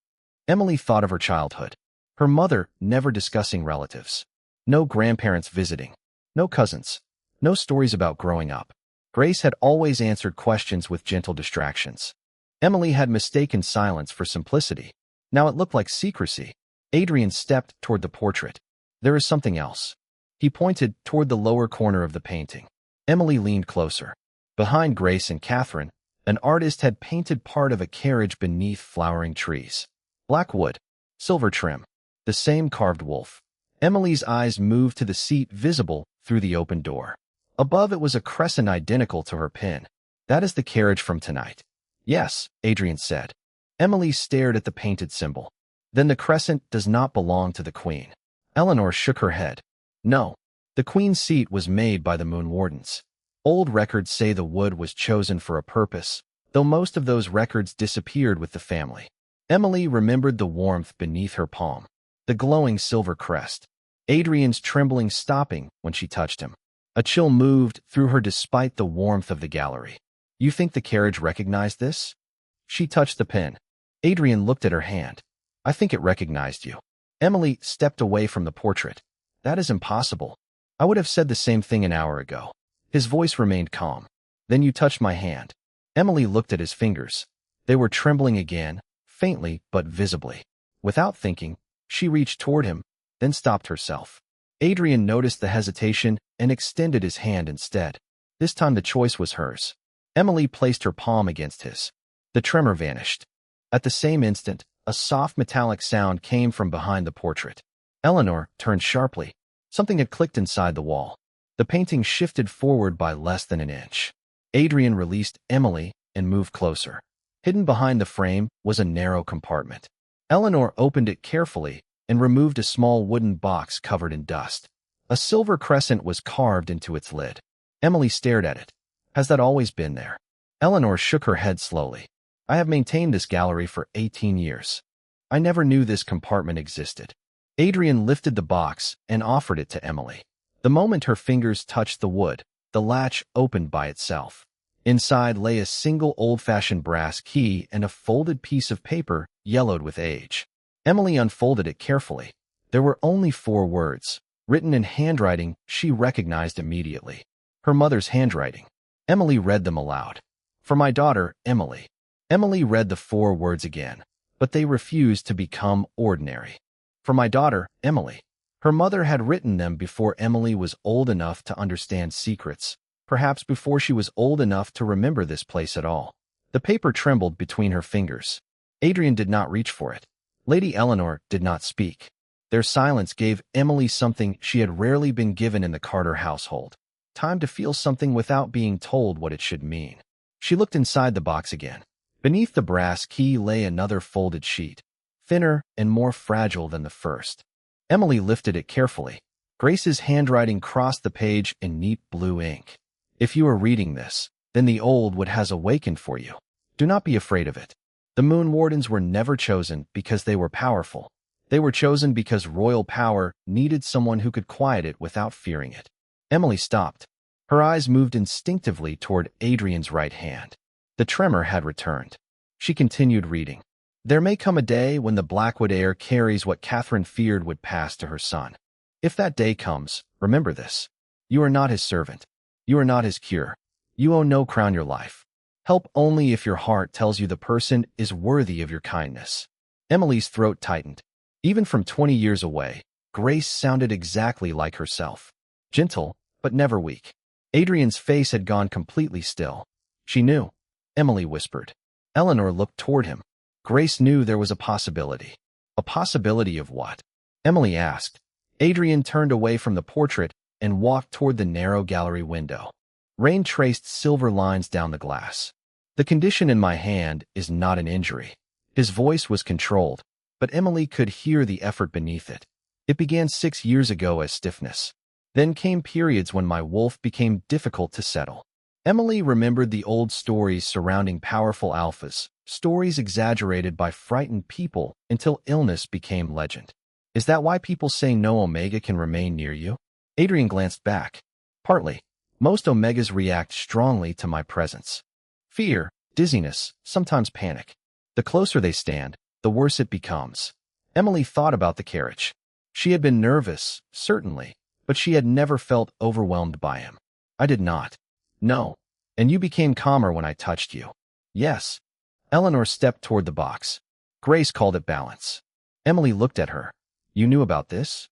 Emily thought of her childhood. Her mother never discussing relatives. No grandparents visiting. No cousins. No stories about growing up. Grace had always answered questions with gentle distractions. Emily had mistaken silence for simplicity. Now it looked like secrecy. Adrian stepped toward the portrait. There is something else. He pointed toward the lower corner of the painting. Emily leaned closer. Behind Grace and Catherine, an artist had painted part of a carriage beneath flowering trees. Black wood, silver trim, the same carved wolf. Emily's eyes moved to the seat visible through the open door. Above it was a crescent identical to her pin. That is the carriage from tonight. Yes, Adrian said. Emily stared at the painted symbol. Then the crescent does not belong to the queen. Eleanor shook her head. No, the queen's seat was made by the Moonwardens. Old records say the wood was chosen for a purpose, though most of those records disappeared with the family. Emily remembered the warmth beneath her palm, the glowing silver crest. Adrian's trembling stopping when she touched him. A chill moved through her despite the warmth of the gallery. You think the carriage recognized this? She touched the pin. Adrian looked at her hand. I think it recognized you. Emily stepped away from the portrait. That is impossible. I would have said the same thing an hour ago. His voice remained calm. Then you touched my hand. Emily looked at his fingers. They were trembling again, faintly but visibly. Without thinking, she reached toward him, then stopped herself. Adrian noticed the hesitation and extended his hand instead. This time the choice was hers. Emily placed her palm against his. The tremor vanished. At the same instant, a soft metallic sound came from behind the portrait. Eleanor turned sharply. Something had clicked inside the wall. The painting shifted forward by less than an inch. Adrian released Emily and moved closer. Hidden behind the frame was a narrow compartment. Eleanor opened it carefully and removed a small wooden box covered in dust. A silver crescent was carved into its lid. Emily stared at it. Has that always been there? Eleanor shook her head slowly. I have maintained this gallery for 18 years. I never knew this compartment existed. Adrian lifted the box and offered it to Emily. The moment her fingers touched the wood, the latch opened by itself. Inside lay a single old-fashioned brass key and a folded piece of paper yellowed with age. Emily unfolded it carefully. There were only 4 words, written in handwriting she recognized immediately. Her mother's handwriting. Emily read them aloud. For my daughter, Emily. Emily read the 4 words again, but they refused to become ordinary. For my daughter, Emily. Her mother had written them before Emily was old enough to understand secrets, perhaps before she was old enough to remember this place at all. The paper trembled between her fingers. Adrian did not reach for it. Lady Eleanor did not speak. Their silence gave Emily something she had rarely been given in the Carter household. Time to feel something without being told what it should mean. She looked inside the box again. Beneath the brass key lay another folded sheet, thinner and more fragile than the first. Emily lifted it carefully. Grace's handwriting crossed the page in neat blue ink. If you are reading this, then the old wood has awakened for you. Do not be afraid of it. The Moonwardens were never chosen because they were powerful. They were chosen because royal power needed someone who could quiet it without fearing it. Emily stopped. Her eyes moved instinctively toward Adrian's right hand. The tremor had returned. She continued reading. There may come a day when the Blackwood heir carries what Catherine feared would pass to her son. If that day comes, remember this. You are not his servant. You are not his cure. You owe no crown your life. Help only if your heart tells you the person is worthy of your kindness. Emily's throat tightened. Even from 20 years away, Grace sounded exactly like herself. Gentle, but never weak. Adrian's face had gone completely still. She knew. Emily whispered. Eleanor looked toward him. Grace knew there was a possibility. A possibility of what? Emily asked. Adrian turned away from the portrait and walked toward the narrow gallery window. Rain traced silver lines down the glass. The condition in my hand is not an injury. His voice was controlled, but Emily could hear the effort beneath it. It began 6 years ago as stiffness. Then came periods when my wolf became difficult to settle. Emily remembered the old stories surrounding powerful alphas, stories exaggerated by frightened people until illness became legend. Is that why people say no Omega can remain near you? Adrian glanced back. Partly. Most Omegas react strongly to my presence. Fear, dizziness, sometimes panic. The closer they stand, the worse it becomes. Emily thought about the carriage. She had been nervous, certainly, but she had never felt overwhelmed by him. I did not. No. And you became calmer when I touched you. Yes. Eleanor stepped toward the box. Grace called it balance. Emily looked at her. You knew about this?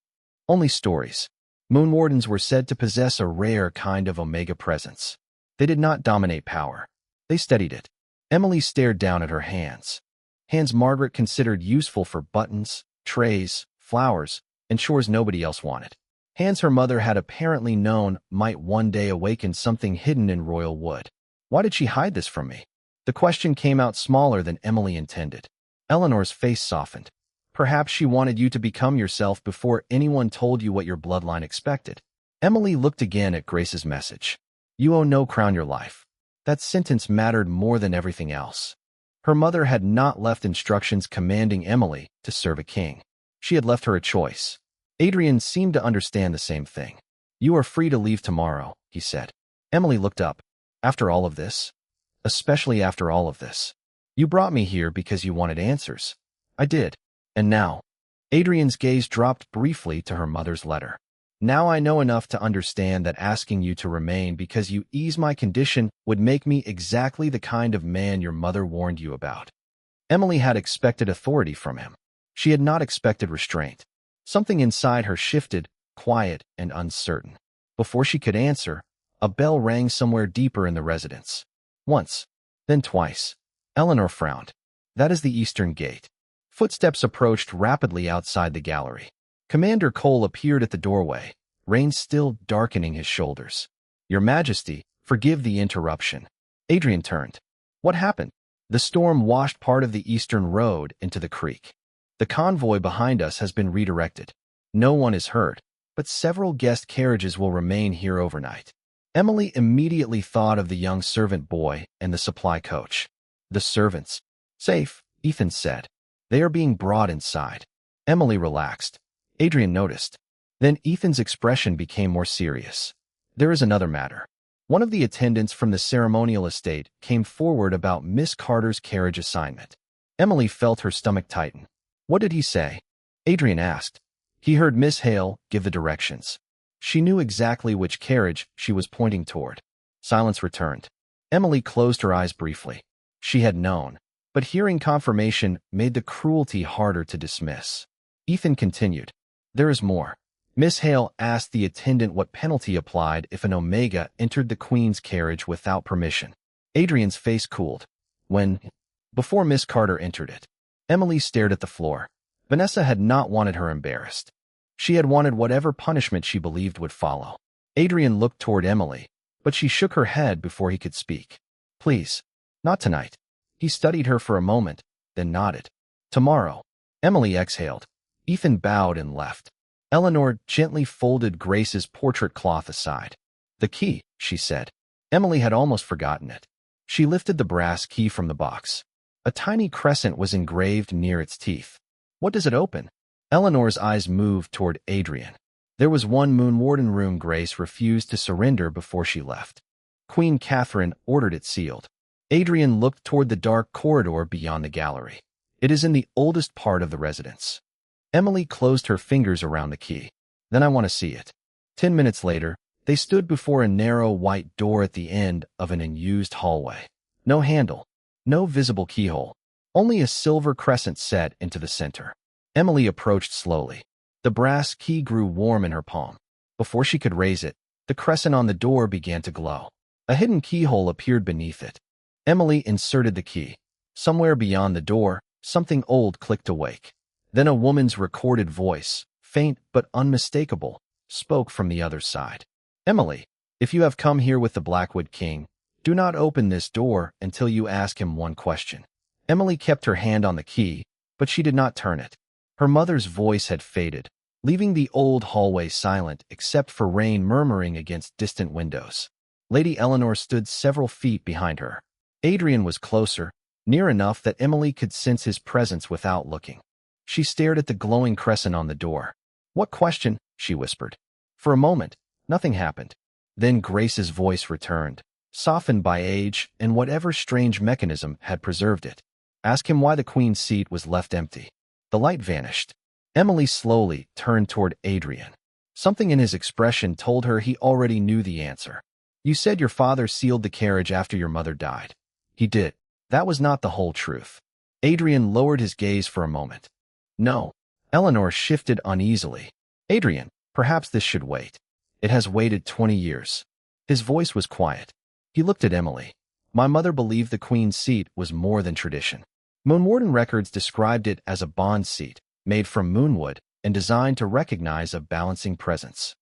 Only stories. Moonwardens were said to possess a rare kind of Omega presence. They did not dominate power. They steadied it. Emily stared down at her hands. Hands Margaret considered useful for buttons, trays, flowers, and chores nobody else wanted. Hands her mother had apparently known might one day awaken something hidden in royal wood. Why did she hide this from me? The question came out smaller than Emily intended. Eleanor's face softened. Perhaps she wanted you to become yourself before anyone told you what your bloodline expected. Emily looked again at Grace's message. You owe no crown your life. That sentence mattered more than everything else. Her mother had not left instructions commanding Emily to serve a king. She had left her a choice. Adrian seemed to understand the same thing. You are free to leave tomorrow, he said. Emily looked up. After all of this? Especially after all of this. You brought me here because you wanted answers. I did. And now? Adrian's gaze dropped briefly to her mother's letter. Now I know enough to understand that asking you to remain because you ease my condition would make me exactly the kind of man your mother warned you about. Emily had expected authority from him. She had not expected restraint. Something inside her shifted, quiet and uncertain. Before she could answer, a bell rang somewhere deeper in the residence. Once, then twice. Eleanor frowned. That is the eastern gate. Footsteps approached rapidly outside the gallery. Commander Cole appeared at the doorway, rain still darkening his shoulders. Your Majesty, forgive the interruption. Adrian turned. What happened? The storm washed part of the eastern road into the creek. The convoy behind us has been redirected. No one is hurt, but several guest carriages will remain here overnight. Emily immediately thought of the young servant boy and the supply coach. The servants. Safe, Ethan said. They are being brought inside. Emily relaxed. Adrian noticed. Then Ethan's expression became more serious. There is another matter. One of the attendants from the ceremonial estate came forward about Miss Carter's carriage assignment. Emily felt her stomach tighten. What did he say? Adrian asked. He heard Miss Hale give the directions. She knew exactly which carriage she was pointing toward. Silence returned. Emily closed her eyes briefly. She had known, but hearing confirmation made the cruelty harder to dismiss. Ethan continued. There is more. Miss Hale asked the attendant what penalty applied if an Omega entered the Queen's carriage without permission. Adrian's face cooled. Before Miss Carter entered it. Emily stared at the floor. Vanessa had not wanted her embarrassed. She had wanted whatever punishment she believed would follow. Adrian looked toward Emily, but she shook her head before he could speak. Please, not tonight. He studied her for a moment, then nodded. Tomorrow. Emily exhaled. Ethan bowed and left. Eleanor gently folded Grace's portrait cloth aside. The key, she said. Emily had almost forgotten it. She lifted the brass key from the box. A tiny crescent was engraved near its teeth. What does it open? Eleanor's eyes moved toward Adrian. There was one Moonwarden room Grace refused to surrender before she left. Queen Catherine ordered it sealed. Adrian looked toward the dark corridor beyond the gallery. It is in the oldest part of the residence. Emily closed her fingers around the key. Then I want to see it. 10 minutes later, they stood before a narrow white door at the end of an unused hallway. No handle, no visible keyhole, only a silver crescent set into the center. Emily approached slowly. The brass key grew warm in her palm. Before she could raise it, the crescent on the door began to glow. A hidden keyhole appeared beneath it. Emily inserted the key. Somewhere beyond the door, something old clicked awake. Then a woman's recorded voice, faint but unmistakable, spoke from the other side. Emily, if you have come here with the Blackwood King, do not open this door until you ask him one question. Emily kept her hand on the key, but she did not turn it. Her mother's voice had faded, leaving the old hallway silent except for rain murmuring against distant windows. Lady Eleanor stood several feet behind her. Adrian was closer, near enough that Emily could sense his presence without looking. She stared at the glowing crescent on the door. What question? She whispered. For a moment, nothing happened. Then Grace's voice returned, softened by age and whatever strange mechanism had preserved it. Ask him why the Queen's seat was left empty. The light vanished. Emily slowly turned toward Adrian. Something in his expression told her he already knew the answer. You said your father sealed the carriage after your mother died. He did. That was not the whole truth. Adrian lowered his gaze for a moment. No. Eleanor shifted uneasily. Adrian, perhaps this should wait. It has waited 20 years. His voice was quiet. He looked at Emily. My mother believed the Queen's seat was more than tradition. Moonwarden records described it as a bond seat, made from moonwood and designed to recognize a balancing presence.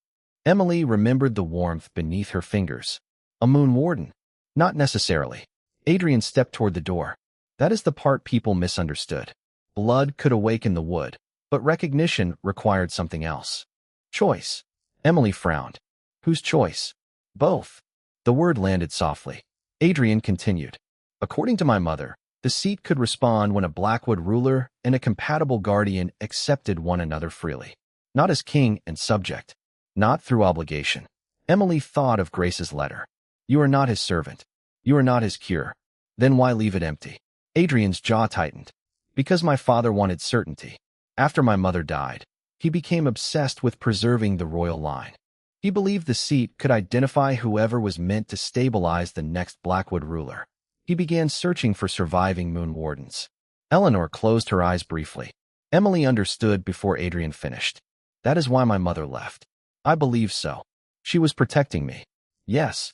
Emily remembered the warmth beneath her fingers. A Moonwarden? Not necessarily. Adrian stepped toward the door. That is the part people misunderstood. Blood could awaken the wood, but recognition required something else. Choice. Emily frowned. Whose choice? Both. The word landed softly. Adrian continued. According to my mother, the seat could respond when a Blackwood ruler and a compatible guardian accepted one another freely. Not as king and subject. Not through obligation. Emily thought of Grace's letter. You are not his servant. You are not his cure. Then why leave it empty? Adrian's jaw tightened. Because my father wanted certainty. After my mother died, he became obsessed with preserving the royal line. He believed the seat could identify whoever was meant to stabilize the next Blackwood ruler. He began searching for surviving Moonwardens. Eleanor closed her eyes briefly. Emily understood before Adrian finished. That is why my mother left. I believe so. She was protecting me. Yes.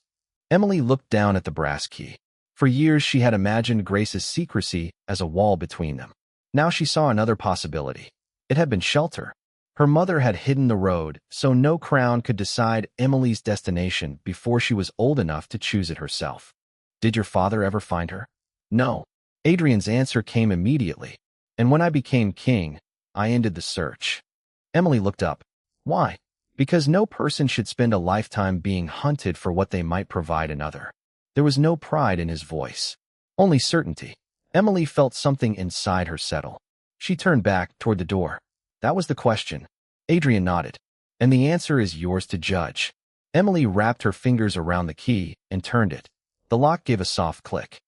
Emily looked down at the brass key. For years she had imagined Grace's secrecy as a wall between them. Now she saw another possibility. It had been shelter. Her mother had hidden the road, so no crown could decide Emily's destination before she was old enough to choose it herself. Did your father ever find her? No. Adrian's answer came immediately. And when I became king, I ended the search. Emily looked up. Why? Because no person should spend a lifetime being hunted for what they might provide another. There was no pride in his voice. Only certainty. Emily felt something inside her settle. She turned back toward the door. That was the question. Adrian nodded. And the answer is yours to judge. Emily wrapped her fingers around the key and turned it. The lock gave a soft click.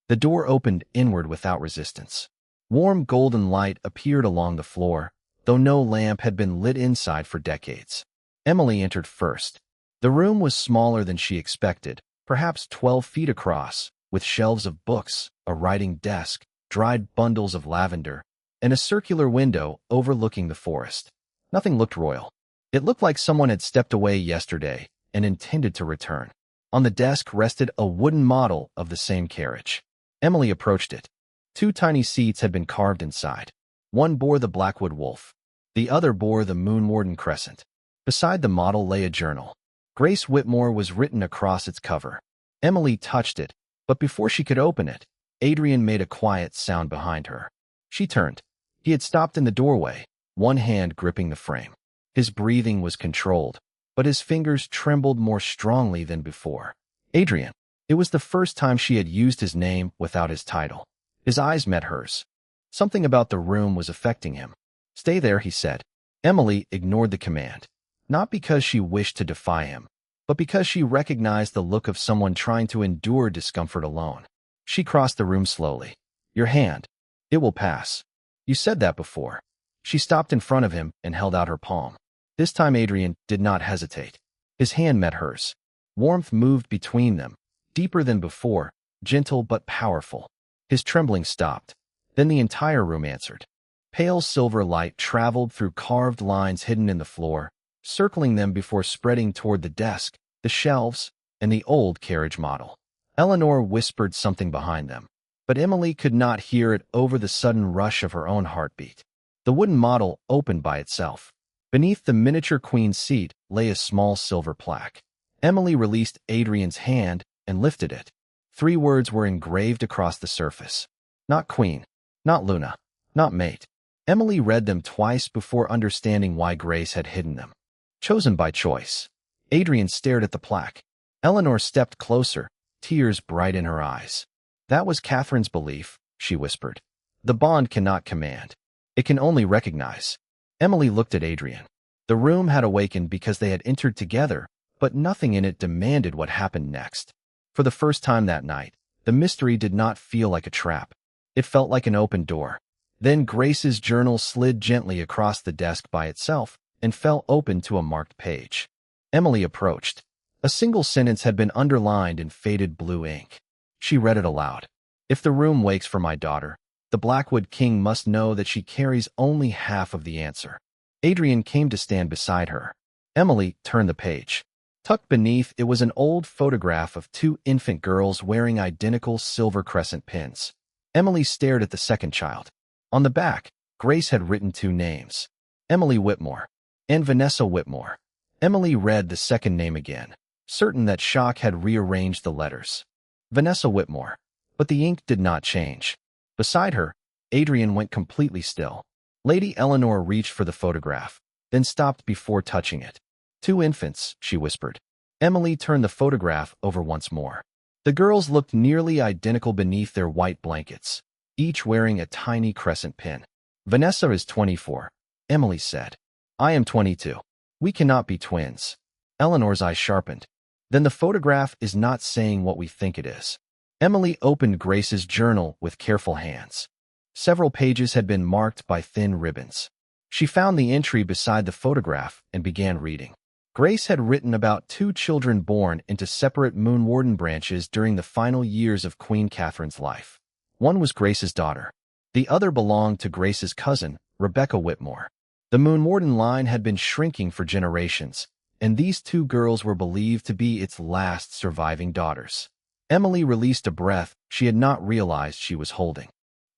The door opened inward without resistance. Warm golden light appeared along the floor, though no lamp had been lit inside for decades. Emily entered first. The room was smaller than she expected, perhaps 12 feet across, with shelves of books, a writing desk, dried bundles of lavender, and a circular window overlooking the forest. Nothing looked royal. It looked like someone had stepped away yesterday and intended to return. On the desk rested a wooden model of the same carriage. Emily approached it. 2 tiny seats had been carved inside. One bore the Blackwood wolf. The other bore the Moonwarden crescent. Beside the model lay a journal. Grace Whitmore was written across its cover. Emily touched it, but before she could open it, Adrian made a quiet sound behind her. She turned. He had stopped in the doorway, one hand gripping the frame. His breathing was controlled, but his fingers trembled more strongly than before. Adrian. It was the first time she had used his name without his title. His eyes met hers. Something about the room was affecting him. "Stay there," he said. Emily ignored the command, not because she wished to defy him, but because she recognized the look of someone trying to endure discomfort alone. She crossed the room slowly. "Your hand. It will pass. You said that before." She stopped in front of him and held out her palm. This time Adrian did not hesitate. His hand met hers. Warmth moved between them, deeper than before, gentle but powerful. His trembling stopped. Then the entire room answered. Pale silver light traveled through carved lines hidden in the floor, circling them before spreading toward the desk, the shelves, and the old carriage model. Eleanor whispered something behind them, but Emily could not hear it over the sudden rush of her own heartbeat. The wooden model opened by itself. Beneath the miniature queen's seat lay a small silver plaque. Emily released Adrian's hand and lifted it. 3 words were engraved across the surface. Not queen, not Luna, not mate. Emily read them twice before understanding why Grace had hidden them. Chosen by choice. Adrian stared at the plaque. Eleanor stepped closer, tears bright in her eyes. "That was Catherine's belief," she whispered. "The bond cannot command. It can only recognize." Emily looked at Adrian. The room had awakened because they had entered together, but nothing in it demanded what happened next. For the first time that night, the mystery did not feel like a trap. It felt like an open door. Then Grace's journal slid gently across the desk by itself and fell open to a marked page. Emily approached. A single sentence had been underlined in faded blue ink. She read it aloud. "If the room wakes for my daughter, the Blackwood King must know that she carries only half of the answer." Adrian came to stand beside her. Emily turned the page. Tucked beneath it was an old photograph of 2 infant girls wearing identical silver crescent pins. Emily stared at the second child. On the back, Grace had written 2 names, Emily Whitmore and Vanessa Whitmore. Emily read the second name again, certain that shock had rearranged the letters. Vanessa Whitmore. But the ink did not change. Beside her, Adrian went completely still. Lady Eleanor reached for the photograph, then stopped before touching it. 2 infants, she whispered. Emily turned the photograph over once more. The girls looked nearly identical beneath their white blankets, each wearing a tiny crescent pin. "Vanessa is 24, Emily said. "I am 22. We cannot be twins." Eleanor's eyes sharpened. "Then the photograph is not saying what we think it is." Emily opened Grace's journal with careful hands. Several pages had been marked by thin ribbons. She found the entry beside the photograph and began reading. Grace had written about 2 children born into separate Moonwarden branches during the final years of Queen Catherine's life. One was Grace's daughter. The other belonged to Grace's cousin, Rebecca Whitmore. The Moonwarden line had been shrinking for generations, and these 2 girls were believed to be its last surviving daughters. Emily released a breath she had not realized she was holding.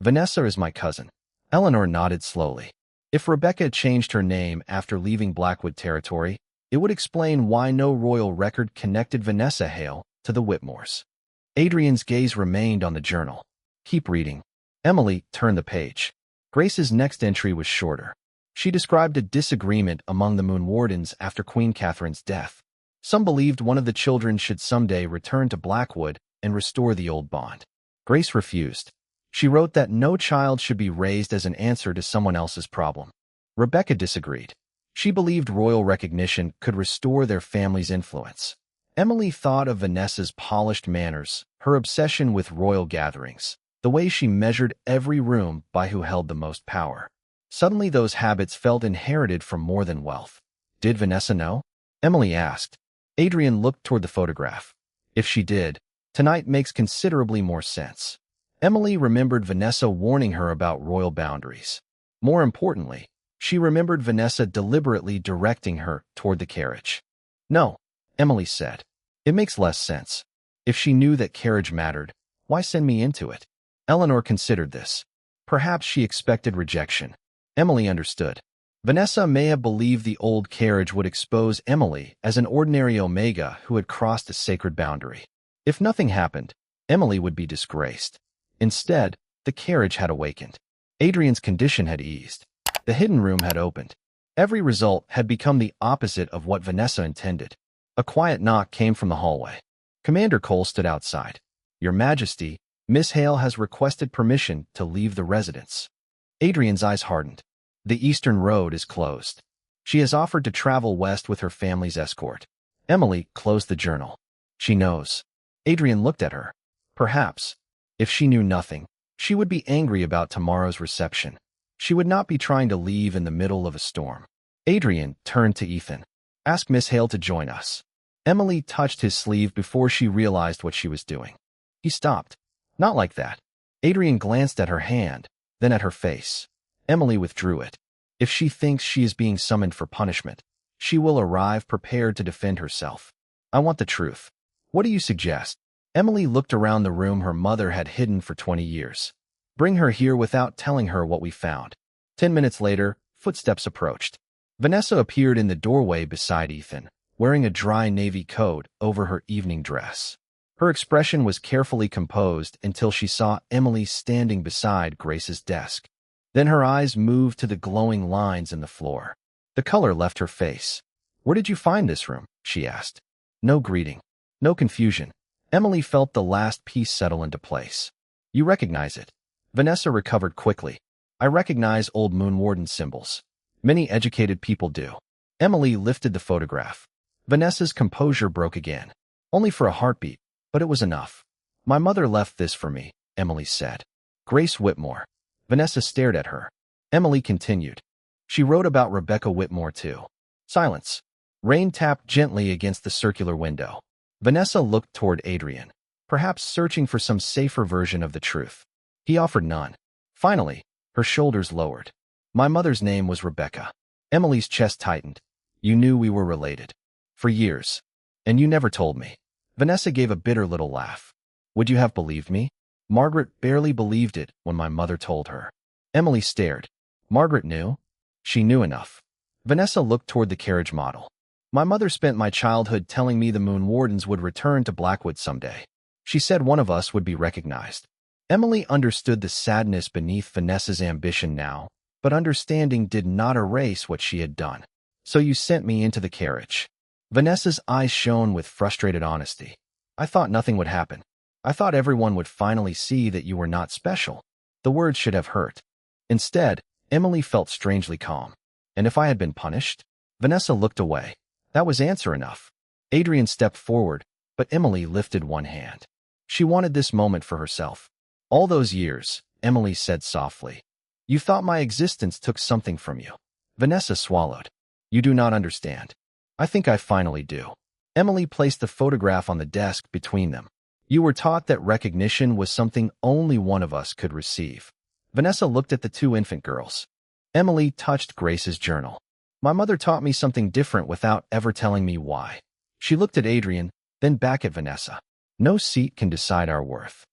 "Vanessa is my cousin." Eleanor nodded slowly. If Rebecca changed her name after leaving Blackwood territory, it would explain why no royal record connected Vanessa Hale to the Whitmores. Adrian's gaze remained on the journal. "Keep reading." Emily turned the page. Grace's next entry was shorter. She described a disagreement among the Moonwardens after Queen Catherine's death. Some believed one of the children should someday return to Blackwood and restore the old bond. Grace refused. She wrote that no child should be raised as an answer to someone else's problem. Rebecca disagreed. She believed royal recognition could restore their family's influence. Emily thought of Vanessa's polished manners, her obsession with royal gatherings, the way she measured every room by who held the most power. Suddenly those habits felt inherited from more than wealth. Did Vanessa know? Emily asked. Adrian looked toward the photograph. If she did, tonight makes considerably more sense. Emily remembered Vanessa warning her about royal boundaries. More importantly, she remembered Vanessa deliberately directing her toward the carriage. "No," Emily said. "It makes less sense. If she knew that Carriage mattered, why send me into it?" Eleanor considered this. Perhaps she expected rejection. Emily understood. Vanessa may have believed the old Carriage would expose Emily as an ordinary Omega who had crossed a sacred boundary. If nothing happened, Emily would be disgraced. Instead, the carriage had awakened. Adrian's condition had eased. The hidden room had opened. Every result had become the opposite of what Vanessa intended. A quiet knock came from the hallway. Commander Cole stood outside. "Your Majesty, Miss Hale has requested permission to leave the residence." Adrian's eyes hardened. "The eastern road is closed. She has offered to travel west with her family's escort." Emily closed the journal. "She knows." Adrian looked at her. Perhaps, if she knew nothing, she would be angry about tomorrow's reception. She would not be trying to leave in the middle of a storm. Adrian turned to Ethan. "Ask Miss Hale to join us." Emily touched his sleeve before she realized what she was doing. He stopped. "Not like that." Adrian glanced at her hand, then at her face. Emily withdrew it. If she thinks she is being summoned for punishment, she will arrive prepared to defend herself. "I want the truth. What do you suggest?" Emily looked around the room her mother had hidden for 20 years. "Bring her here without telling her what we found." 10 minutes later, footsteps approached. Vanessa appeared in the doorway beside Ethan, wearing a dry navy coat over her evening dress. Her expression was carefully composed until she saw Emily standing beside Grace's desk. Then her eyes moved to the glowing lines in the floor. The color left her face. "Where did you find this room?" she asked. No greeting. No confusion. Emily felt the last piece settle into place. "You recognize it?" Vanessa recovered quickly. "I recognize old Moonwarden symbols. Many educated people do." Emily lifted the photograph. Vanessa's composure broke again. Only for a heartbeat, but it was enough. "My mother left this for me," Emily said. "Grace Whitmore." Vanessa stared at her. Emily continued. "She wrote about Rebecca Whitmore too." Silence. Rain tapped gently against the circular window. Vanessa looked toward Adrian, perhaps searching for some safer version of the truth. He offered none. Finally, her shoulders lowered. "My mother's name was Rebecca." Emily's chest tightened. "You knew we were related." "For years. And you never told me." Vanessa gave a bitter little laugh. "Would you have believed me?" "Margaret barely believed it when my mother told her." Emily stared. "Margaret knew?" "She knew enough." Vanessa looked toward the carriage model. "My mother spent my childhood telling me the Moonwardens would return to Blackwood someday. She said one of us would be recognized." Emily understood the sadness beneath Vanessa's ambition now, but understanding did not erase what she had done. "So you sent me into the carriage." Vanessa's eyes shone with frustrated honesty. "I thought nothing would happen. I thought everyone would finally see that you were not special." The words should have hurt. Instead, Emily felt strangely calm. "And if I had been punished?" Vanessa looked away. That was answer enough. Adrian stepped forward, but Emily lifted one hand. She wanted this moment for herself. "All those years," Emily said softly. "You thought my existence took something from you." Vanessa swallowed. "You do not understand." "I think I finally do." Emily placed the photograph on the desk between them. "You were taught that recognition was something only one of us could receive." Vanessa looked at the two infant girls. Emily touched Grace's journal. "My mother taught me something different without ever telling me why." She looked at Adrian, then back at Vanessa. "No seat can decide our worth."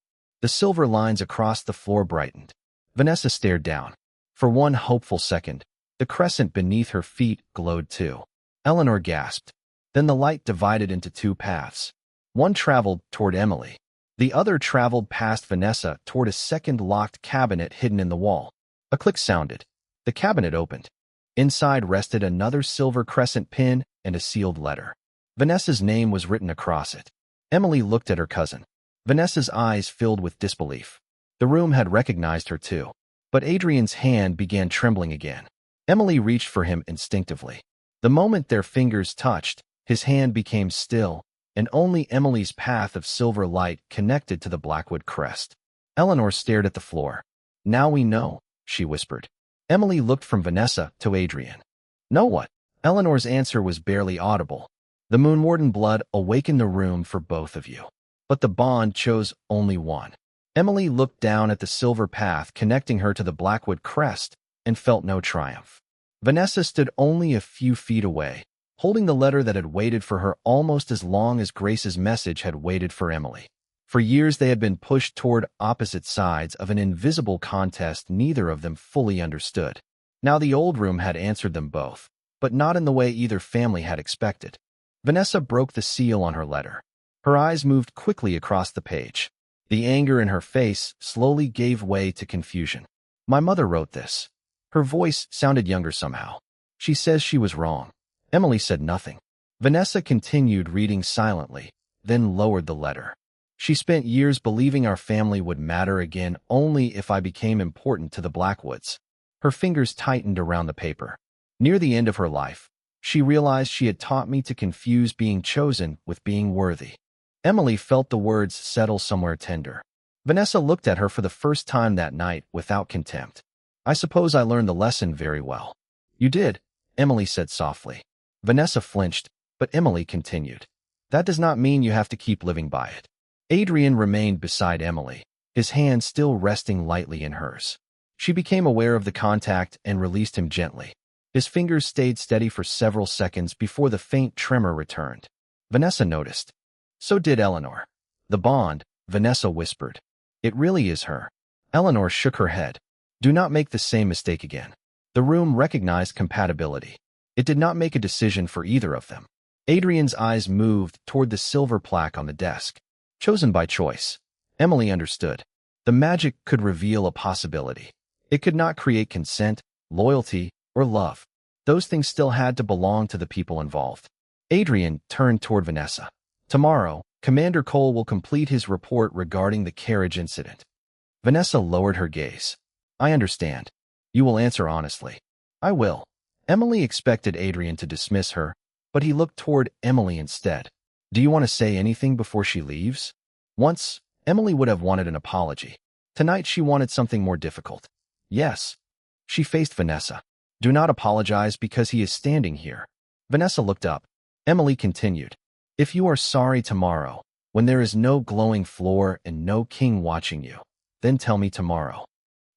The silver lines across the floor brightened. Vanessa stared down. For one hopeful second, the crescent beneath her feet glowed too. Eleanor gasped. Then the light divided into two paths. One traveled toward Emily. The other traveled past Vanessa toward a second locked cabinet hidden in the wall. A click sounded. The cabinet opened. Inside rested another silver crescent pin and a sealed letter. Vanessa's name was written across it. Emily looked at her cousin. Vanessa's eyes filled with disbelief. The room had recognized her too. But Adrian's hand began trembling again. Emily reached for him instinctively. The moment their fingers touched, his hand became still, and only Emily's path of silver light connected to the Blackwood crest. Eleanor stared at the floor. "Now we know," she whispered. Emily looked from Vanessa to Adrian. "Know what?" Eleanor's answer was barely audible. "The Moonwarden blood awakened the room for both of you. But the bond chose only one." Emily looked down at the silver path connecting her to the Blackwood crest and felt no triumph. Vanessa stood only a few feet away, holding the letter that had waited for her almost as long as Grace's message had waited for Emily. For years they had been pushed toward opposite sides of an invisible contest neither of them fully understood. Now the old room had answered them both, but not in the way either family had expected. Vanessa broke the seal on her letter. Her eyes moved quickly across the page. The anger in her face slowly gave way to confusion. My mother wrote this. Her voice sounded younger somehow. She says she was wrong. Emily said nothing. Vanessa continued reading silently, then lowered the letter. She spent years believing our family would matter again only if I became important to the Blackwoods. Her fingers tightened around the paper. Near the end of her life, she realized she had taught me to confuse being chosen with being worthy. Emily felt the words settle somewhere tender. Vanessa looked at her for the first time that night without contempt. I suppose I learned the lesson very well. You did, Emily said softly. Vanessa flinched, but Emily continued. That does not mean you have to keep living by it. Adrian remained beside Emily, his hand still resting lightly in hers. She became aware of the contact and released him gently. His fingers stayed steady for several seconds before the faint tremor returned. Vanessa noticed. So did Eleanor. The bond, Vanessa whispered. It really is her. Eleanor shook her head. Do not make the same mistake again. The room recognized compatibility. It did not make a decision for either of them. Adrian's eyes moved toward the silver plaque on the desk. Chosen by choice. Emily understood. The magic could reveal a possibility. It could not create consent, loyalty, or love. Those things still had to belong to the people involved. Adrian turned toward Vanessa. Tomorrow, Commander Cole will complete his report regarding the Carriage incident. Vanessa lowered her gaze. I understand. You will answer honestly. I will. Emily expected Adrian to dismiss her, but he looked toward Emily instead. Do you want to say anything before she leaves? Once, Emily would have wanted an apology. Tonight she wanted something more difficult. Yes. She faced Vanessa. Do not apologize because he is standing here. Vanessa looked up. Emily continued. If you are sorry tomorrow, when there is no glowing floor and no king watching you, then tell me tomorrow.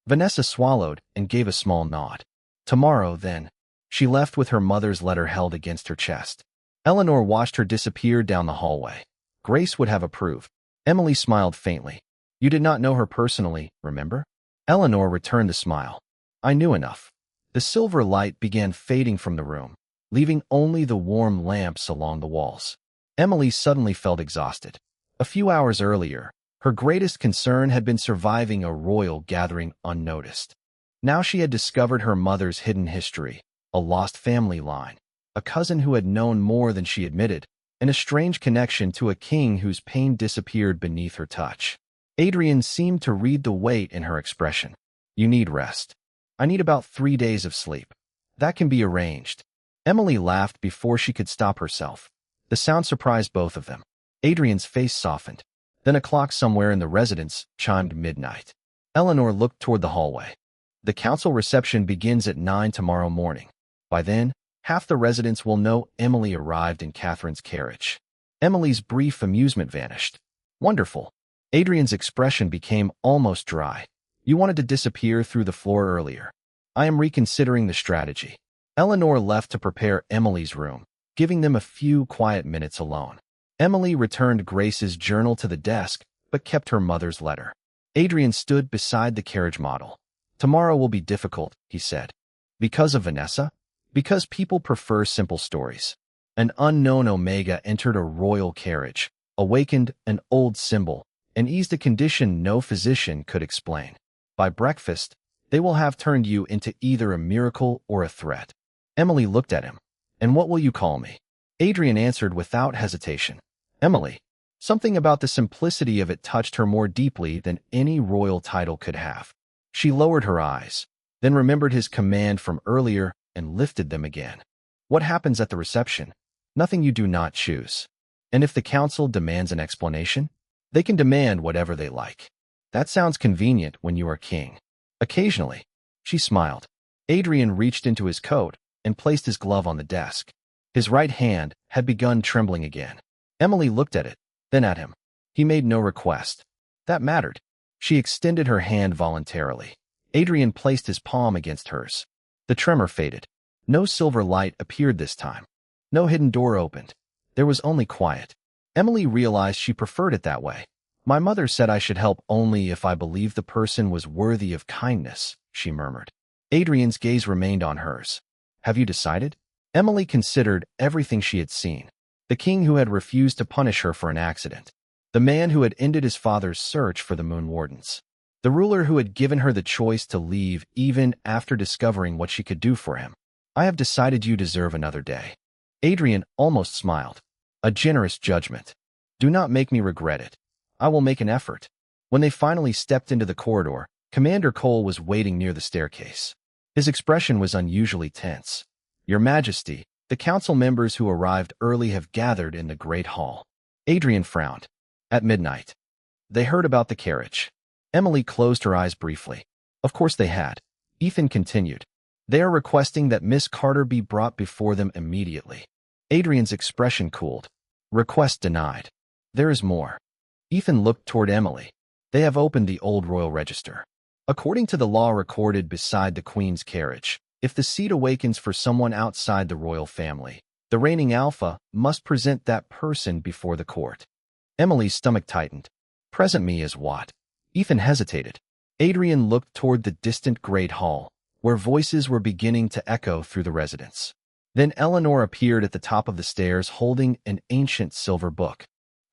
Vanessa swallowed and gave a small nod. Tomorrow, then. She left with her mother's letter held against her chest. Eleanor watched her disappear down the hallway. Grace would have approved. Emily smiled faintly. You did not know her personally, remember? Eleanor returned the smile. I knew enough. The silver light began fading from the room, leaving only the warm lamps along the walls. Emily suddenly felt exhausted. A few hours earlier, her greatest concern had been surviving a royal gathering unnoticed. Now she had discovered her mother's hidden history, a lost family line, a cousin who had known more than she admitted, and a strange connection to a king whose pain disappeared beneath her touch. Adrian seemed to read the weight in her expression. You need rest. I need about 3 days of sleep. That can be arranged. Emily laughed before she could stop herself. The sound surprised both of them. Adrian's face softened. Then a clock somewhere in the residence chimed midnight. Eleanor looked toward the hallway. The council reception begins at 9 tomorrow morning. By then, half the residents will know Emily arrived in Catherine's carriage. Emily's brief amusement vanished. Wonderful. Adrian's expression became almost dry. You wanted to disappear through the floor earlier. I am reconsidering the strategy. Eleanor left to prepare Emily's room, giving them a few quiet minutes alone. Emily returned Grace's journal to the desk, but kept her mother's letter. Adrian stood beside the carriage model. Tomorrow will be difficult, he said. Because of Vanessa? Because people prefer simple stories. An unknown Omega entered a royal carriage, awakened an old symbol, and eased a condition no physician could explain. By breakfast, they will have turned you into either a miracle or a threat. Emily looked at him. And what will you call me? Adrian answered without hesitation. Emily. Something about the simplicity of it touched her more deeply than any royal title could have. She lowered her eyes, then remembered his command from earlier and lifted them again. What happens at the reception? Nothing you do not choose. And if the council demands an explanation, they can demand whatever they like. That sounds convenient when you are king. Occasionally. She smiled. Adrian reached into his coat and placed his glove on the desk. His right hand had begun trembling again. Emily looked at it, then at him. He made no request. That mattered. She extended her hand voluntarily. Adrian placed his palm against hers. The tremor faded. No silver light appeared this time. No hidden door opened. There was only quiet. Emily realized she preferred it that way. My mother said I should help only if I believed the person was worthy of kindness, she murmured. Adrian's gaze remained on hers. Have you decided? Emily considered everything she had seen. The king who had refused to punish her for an accident. The man who had ended his father's search for the Moonwardens. The ruler who had given her the choice to leave even after discovering what she could do for him. I have decided you deserve another day. Adrian almost smiled. A generous judgment. Do not make me regret it. I will make an effort. When they finally stepped into the corridor, Commander Cole was waiting near the staircase. His expression was unusually tense. Your Majesty, the council members who arrived early have gathered in the Great Hall. Adrian frowned. At midnight. They heard about the carriage. Emily closed her eyes briefly. Of course they had. Ethan continued. They are requesting that Miss Carter be brought before them immediately. Adrian's expression cooled. Request denied. There is more. Ethan looked toward Emily. They have opened the old royal register. According to the law recorded beside the Queen's carriage, if the seat awakens for someone outside the royal family, the reigning alpha must present that person before the court. Emily's stomach tightened. Present me as what? Ethan hesitated. Adrian looked toward the distant Great Hall, where voices were beginning to echo through the residence. Then Eleanor appeared at the top of the stairs holding an ancient silver book.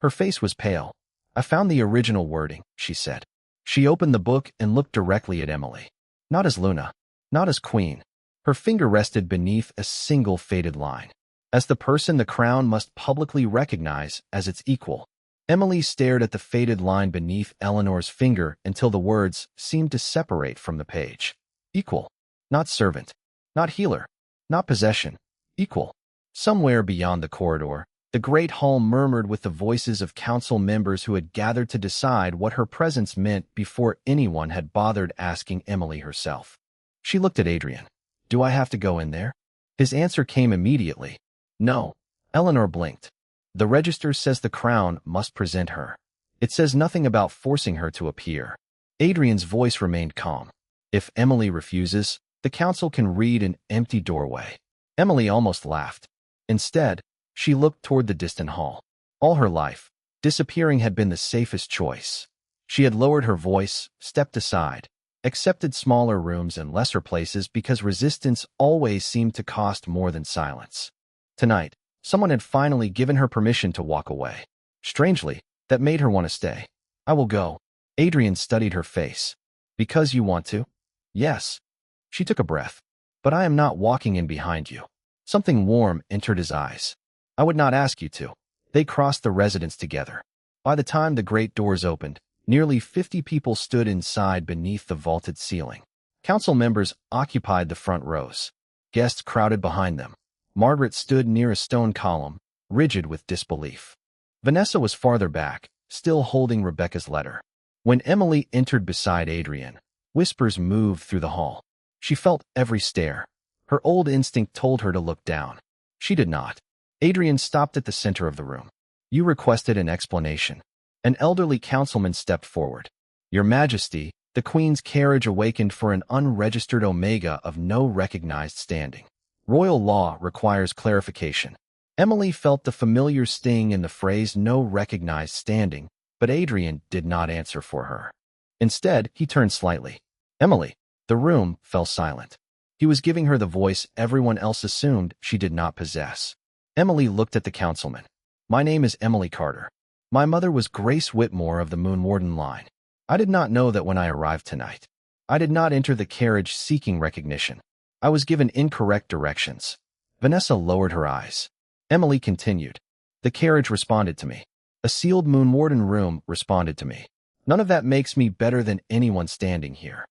Her face was pale. I found the original wording, she said. She opened the book and looked directly at Emily. Not as Luna. Not as Queen. Her finger rested beneath a single faded line. As the person the crown must publicly recognize as its equal. Emily stared at the faded line beneath Eleanor's finger until the words seemed to separate from the page. Equal. Not servant. Not healer. Not possession. Equal. Somewhere beyond the corridor, the Great Hall murmured with the voices of council members who had gathered to decide what her presence meant before anyone had bothered asking Emily herself. She looked at Adrian. Do I have to go in there? His answer came immediately. No. Eleanor blinked. The register says the crown must present her. It says nothing about forcing her to appear. Adrian's voice remained calm. If Emily refuses, the council can read an empty doorway. Emily almost laughed. Instead, she looked toward the distant hall. All her life, disappearing had been the safest choice. She had lowered her voice, stepped aside, accepted smaller rooms and lesser places because resistance always seemed to cost more than silence. Tonight, someone had finally given her permission to walk away. Strangely, that made her want to stay. I will go. Adrian studied her face. Because you want to? Yes. She took a breath. But I am not walking in behind you. Something warm entered his eyes. I would not ask you to. They crossed the residence together. By the time the great doors opened, nearly 50 people stood inside beneath the vaulted ceiling. Council members occupied the front rows. Guests crowded behind them. Margaret stood near a stone column, rigid with disbelief. Vanessa was farther back, still holding Rebecca's letter. When Emily entered beside Adrian, whispers moved through the hall. She felt every stare. Her old instinct told her to look down. She did not. Adrian stopped at the center of the room. You requested an explanation. An elderly councilman stepped forward. Your Majesty, the Queen's carriage awakened for an unregistered omega of no recognized standing. Royal law requires clarification. Emily felt the familiar sting in the phrase no recognized standing, but Adrian did not answer for her. Instead, he turned slightly. Emily. The room fell silent. He was giving her the voice everyone else assumed she did not possess. Emily looked at the councilman. My name is Emily Carter. My mother was Grace Whitmore of the Moonwarden line. I did not know that when I arrived tonight. I did not enter the carriage seeking recognition. I was given incorrect directions. Vanessa lowered her eyes. Emily continued. The carriage responded to me. A sealed Moonwarden room responded to me. None of that makes me better than anyone standing here.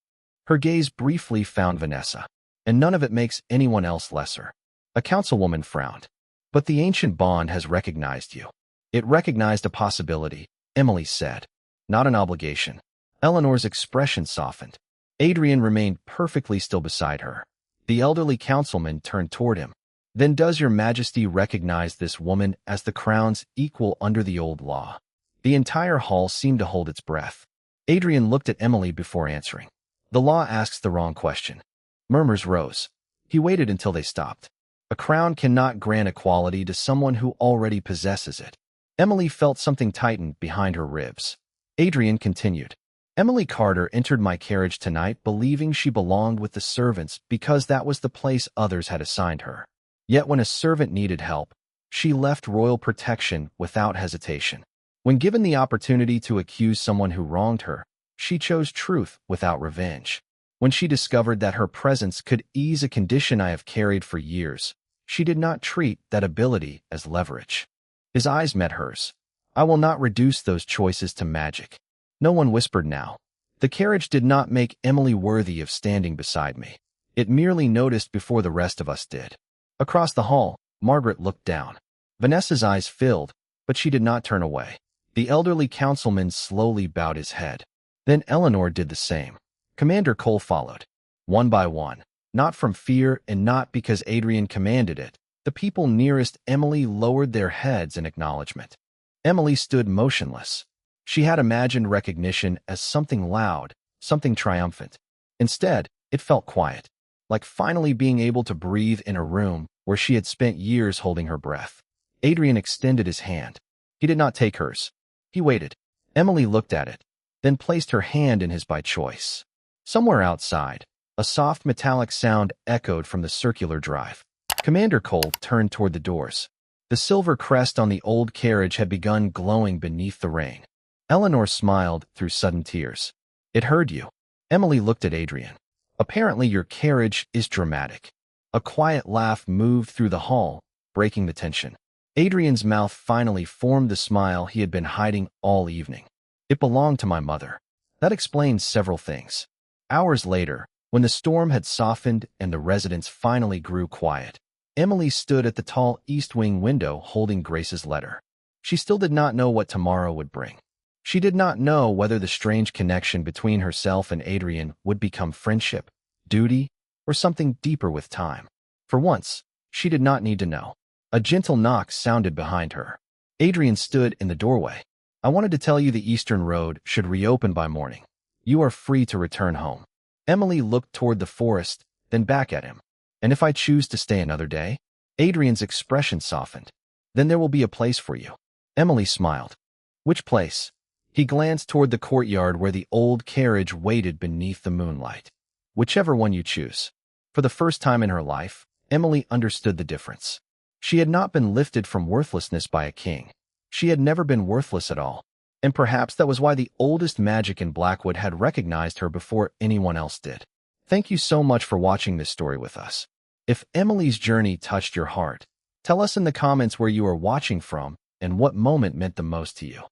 Her gaze briefly found Vanessa. And none of it makes anyone else lesser. A councilwoman frowned. But the ancient bond has recognized you. It recognized a possibility, Emily said. Not an obligation. Eleanor's expression softened. Adrian remained perfectly still beside her. The elderly councilman turned toward him. Then does your Majesty recognize this woman as the crown's equal under the old law? The entire hall seemed to hold its breath. Adrian looked at Emily before answering. The law asks the wrong question. Murmurs rose. He waited until they stopped. A crown cannot grant equality to someone who already possesses it. Emily felt something tighten behind her ribs. Adrian continued. Emily Carter entered my carriage tonight believing she belonged with the servants because that was the place others had assigned her. Yet when a servant needed help, she left royal protection without hesitation. When given the opportunity to accuse someone who wronged her, she chose truth without revenge. When she discovered that her presence could ease a condition I have carried for years, she did not treat that ability as leverage. His eyes met hers. I will not reduce those choices to magic. No one whispered now. The carriage did not make Emily worthy of standing beside me. It merely noticed before the rest of us did. Across the hall, Margaret looked down. Vanessa's eyes filled, but she did not turn away. The elderly councilman slowly bowed his head. Then Eleanor did the same. Commander Cole followed. One by one, not from fear and not because Adrian commanded it, the people nearest Emily lowered their heads in acknowledgement. Emily stood motionless. She had imagined recognition as something loud, something triumphant. Instead, it felt quiet, like finally being able to breathe in a room where she had spent years holding her breath. Adrian extended his hand. He did not take hers. He waited. Emily looked at it, then placed her hand in his by choice. Somewhere outside, a soft metallic sound echoed from the circular drive. Commander Cole turned toward the doors. The silver crest on the old carriage had begun glowing beneath the rain. Eleanor smiled through sudden tears. It heard you. Emily looked at Adrian. Apparently your carriage is dramatic. A quiet laugh moved through the hall, breaking the tension. Adrian's mouth finally formed the smile he had been hiding all evening. It belonged to my mother. That explains several things. Hours later, when the storm had softened and the residence finally grew quiet, Emily stood at the tall east wing window holding Grace's letter. She still did not know what tomorrow would bring. She did not know whether the strange connection between herself and Adrian would become friendship, duty, or something deeper with time. For once, she did not need to know. A gentle knock sounded behind her. Adrian stood in the doorway. I wanted to tell you the Eastern Road should reopen by morning. You are free to return home. Emily looked toward the forest, then back at him. And if I choose to stay another day? Adrian's expression softened. Then there will be a place for you. Emily smiled. Which place? He glanced toward the courtyard where the old carriage waited beneath the moonlight. Whichever one you choose. For the first time in her life, Emily understood the difference. She had not been lifted from worthlessness by a king. She had never been worthless at all. And perhaps that was why the oldest magic in Blackwood had recognized her before anyone else did. Thank you so much for watching this story with us. If Emily's journey touched your heart, tell us in the comments where you are watching from and what moment meant the most to you.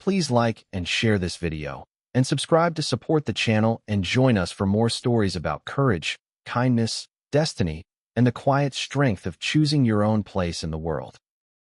Please like and share this video, and subscribe to support the channel and join us for more stories about courage, kindness, destiny, and the quiet strength of choosing your own place in the world.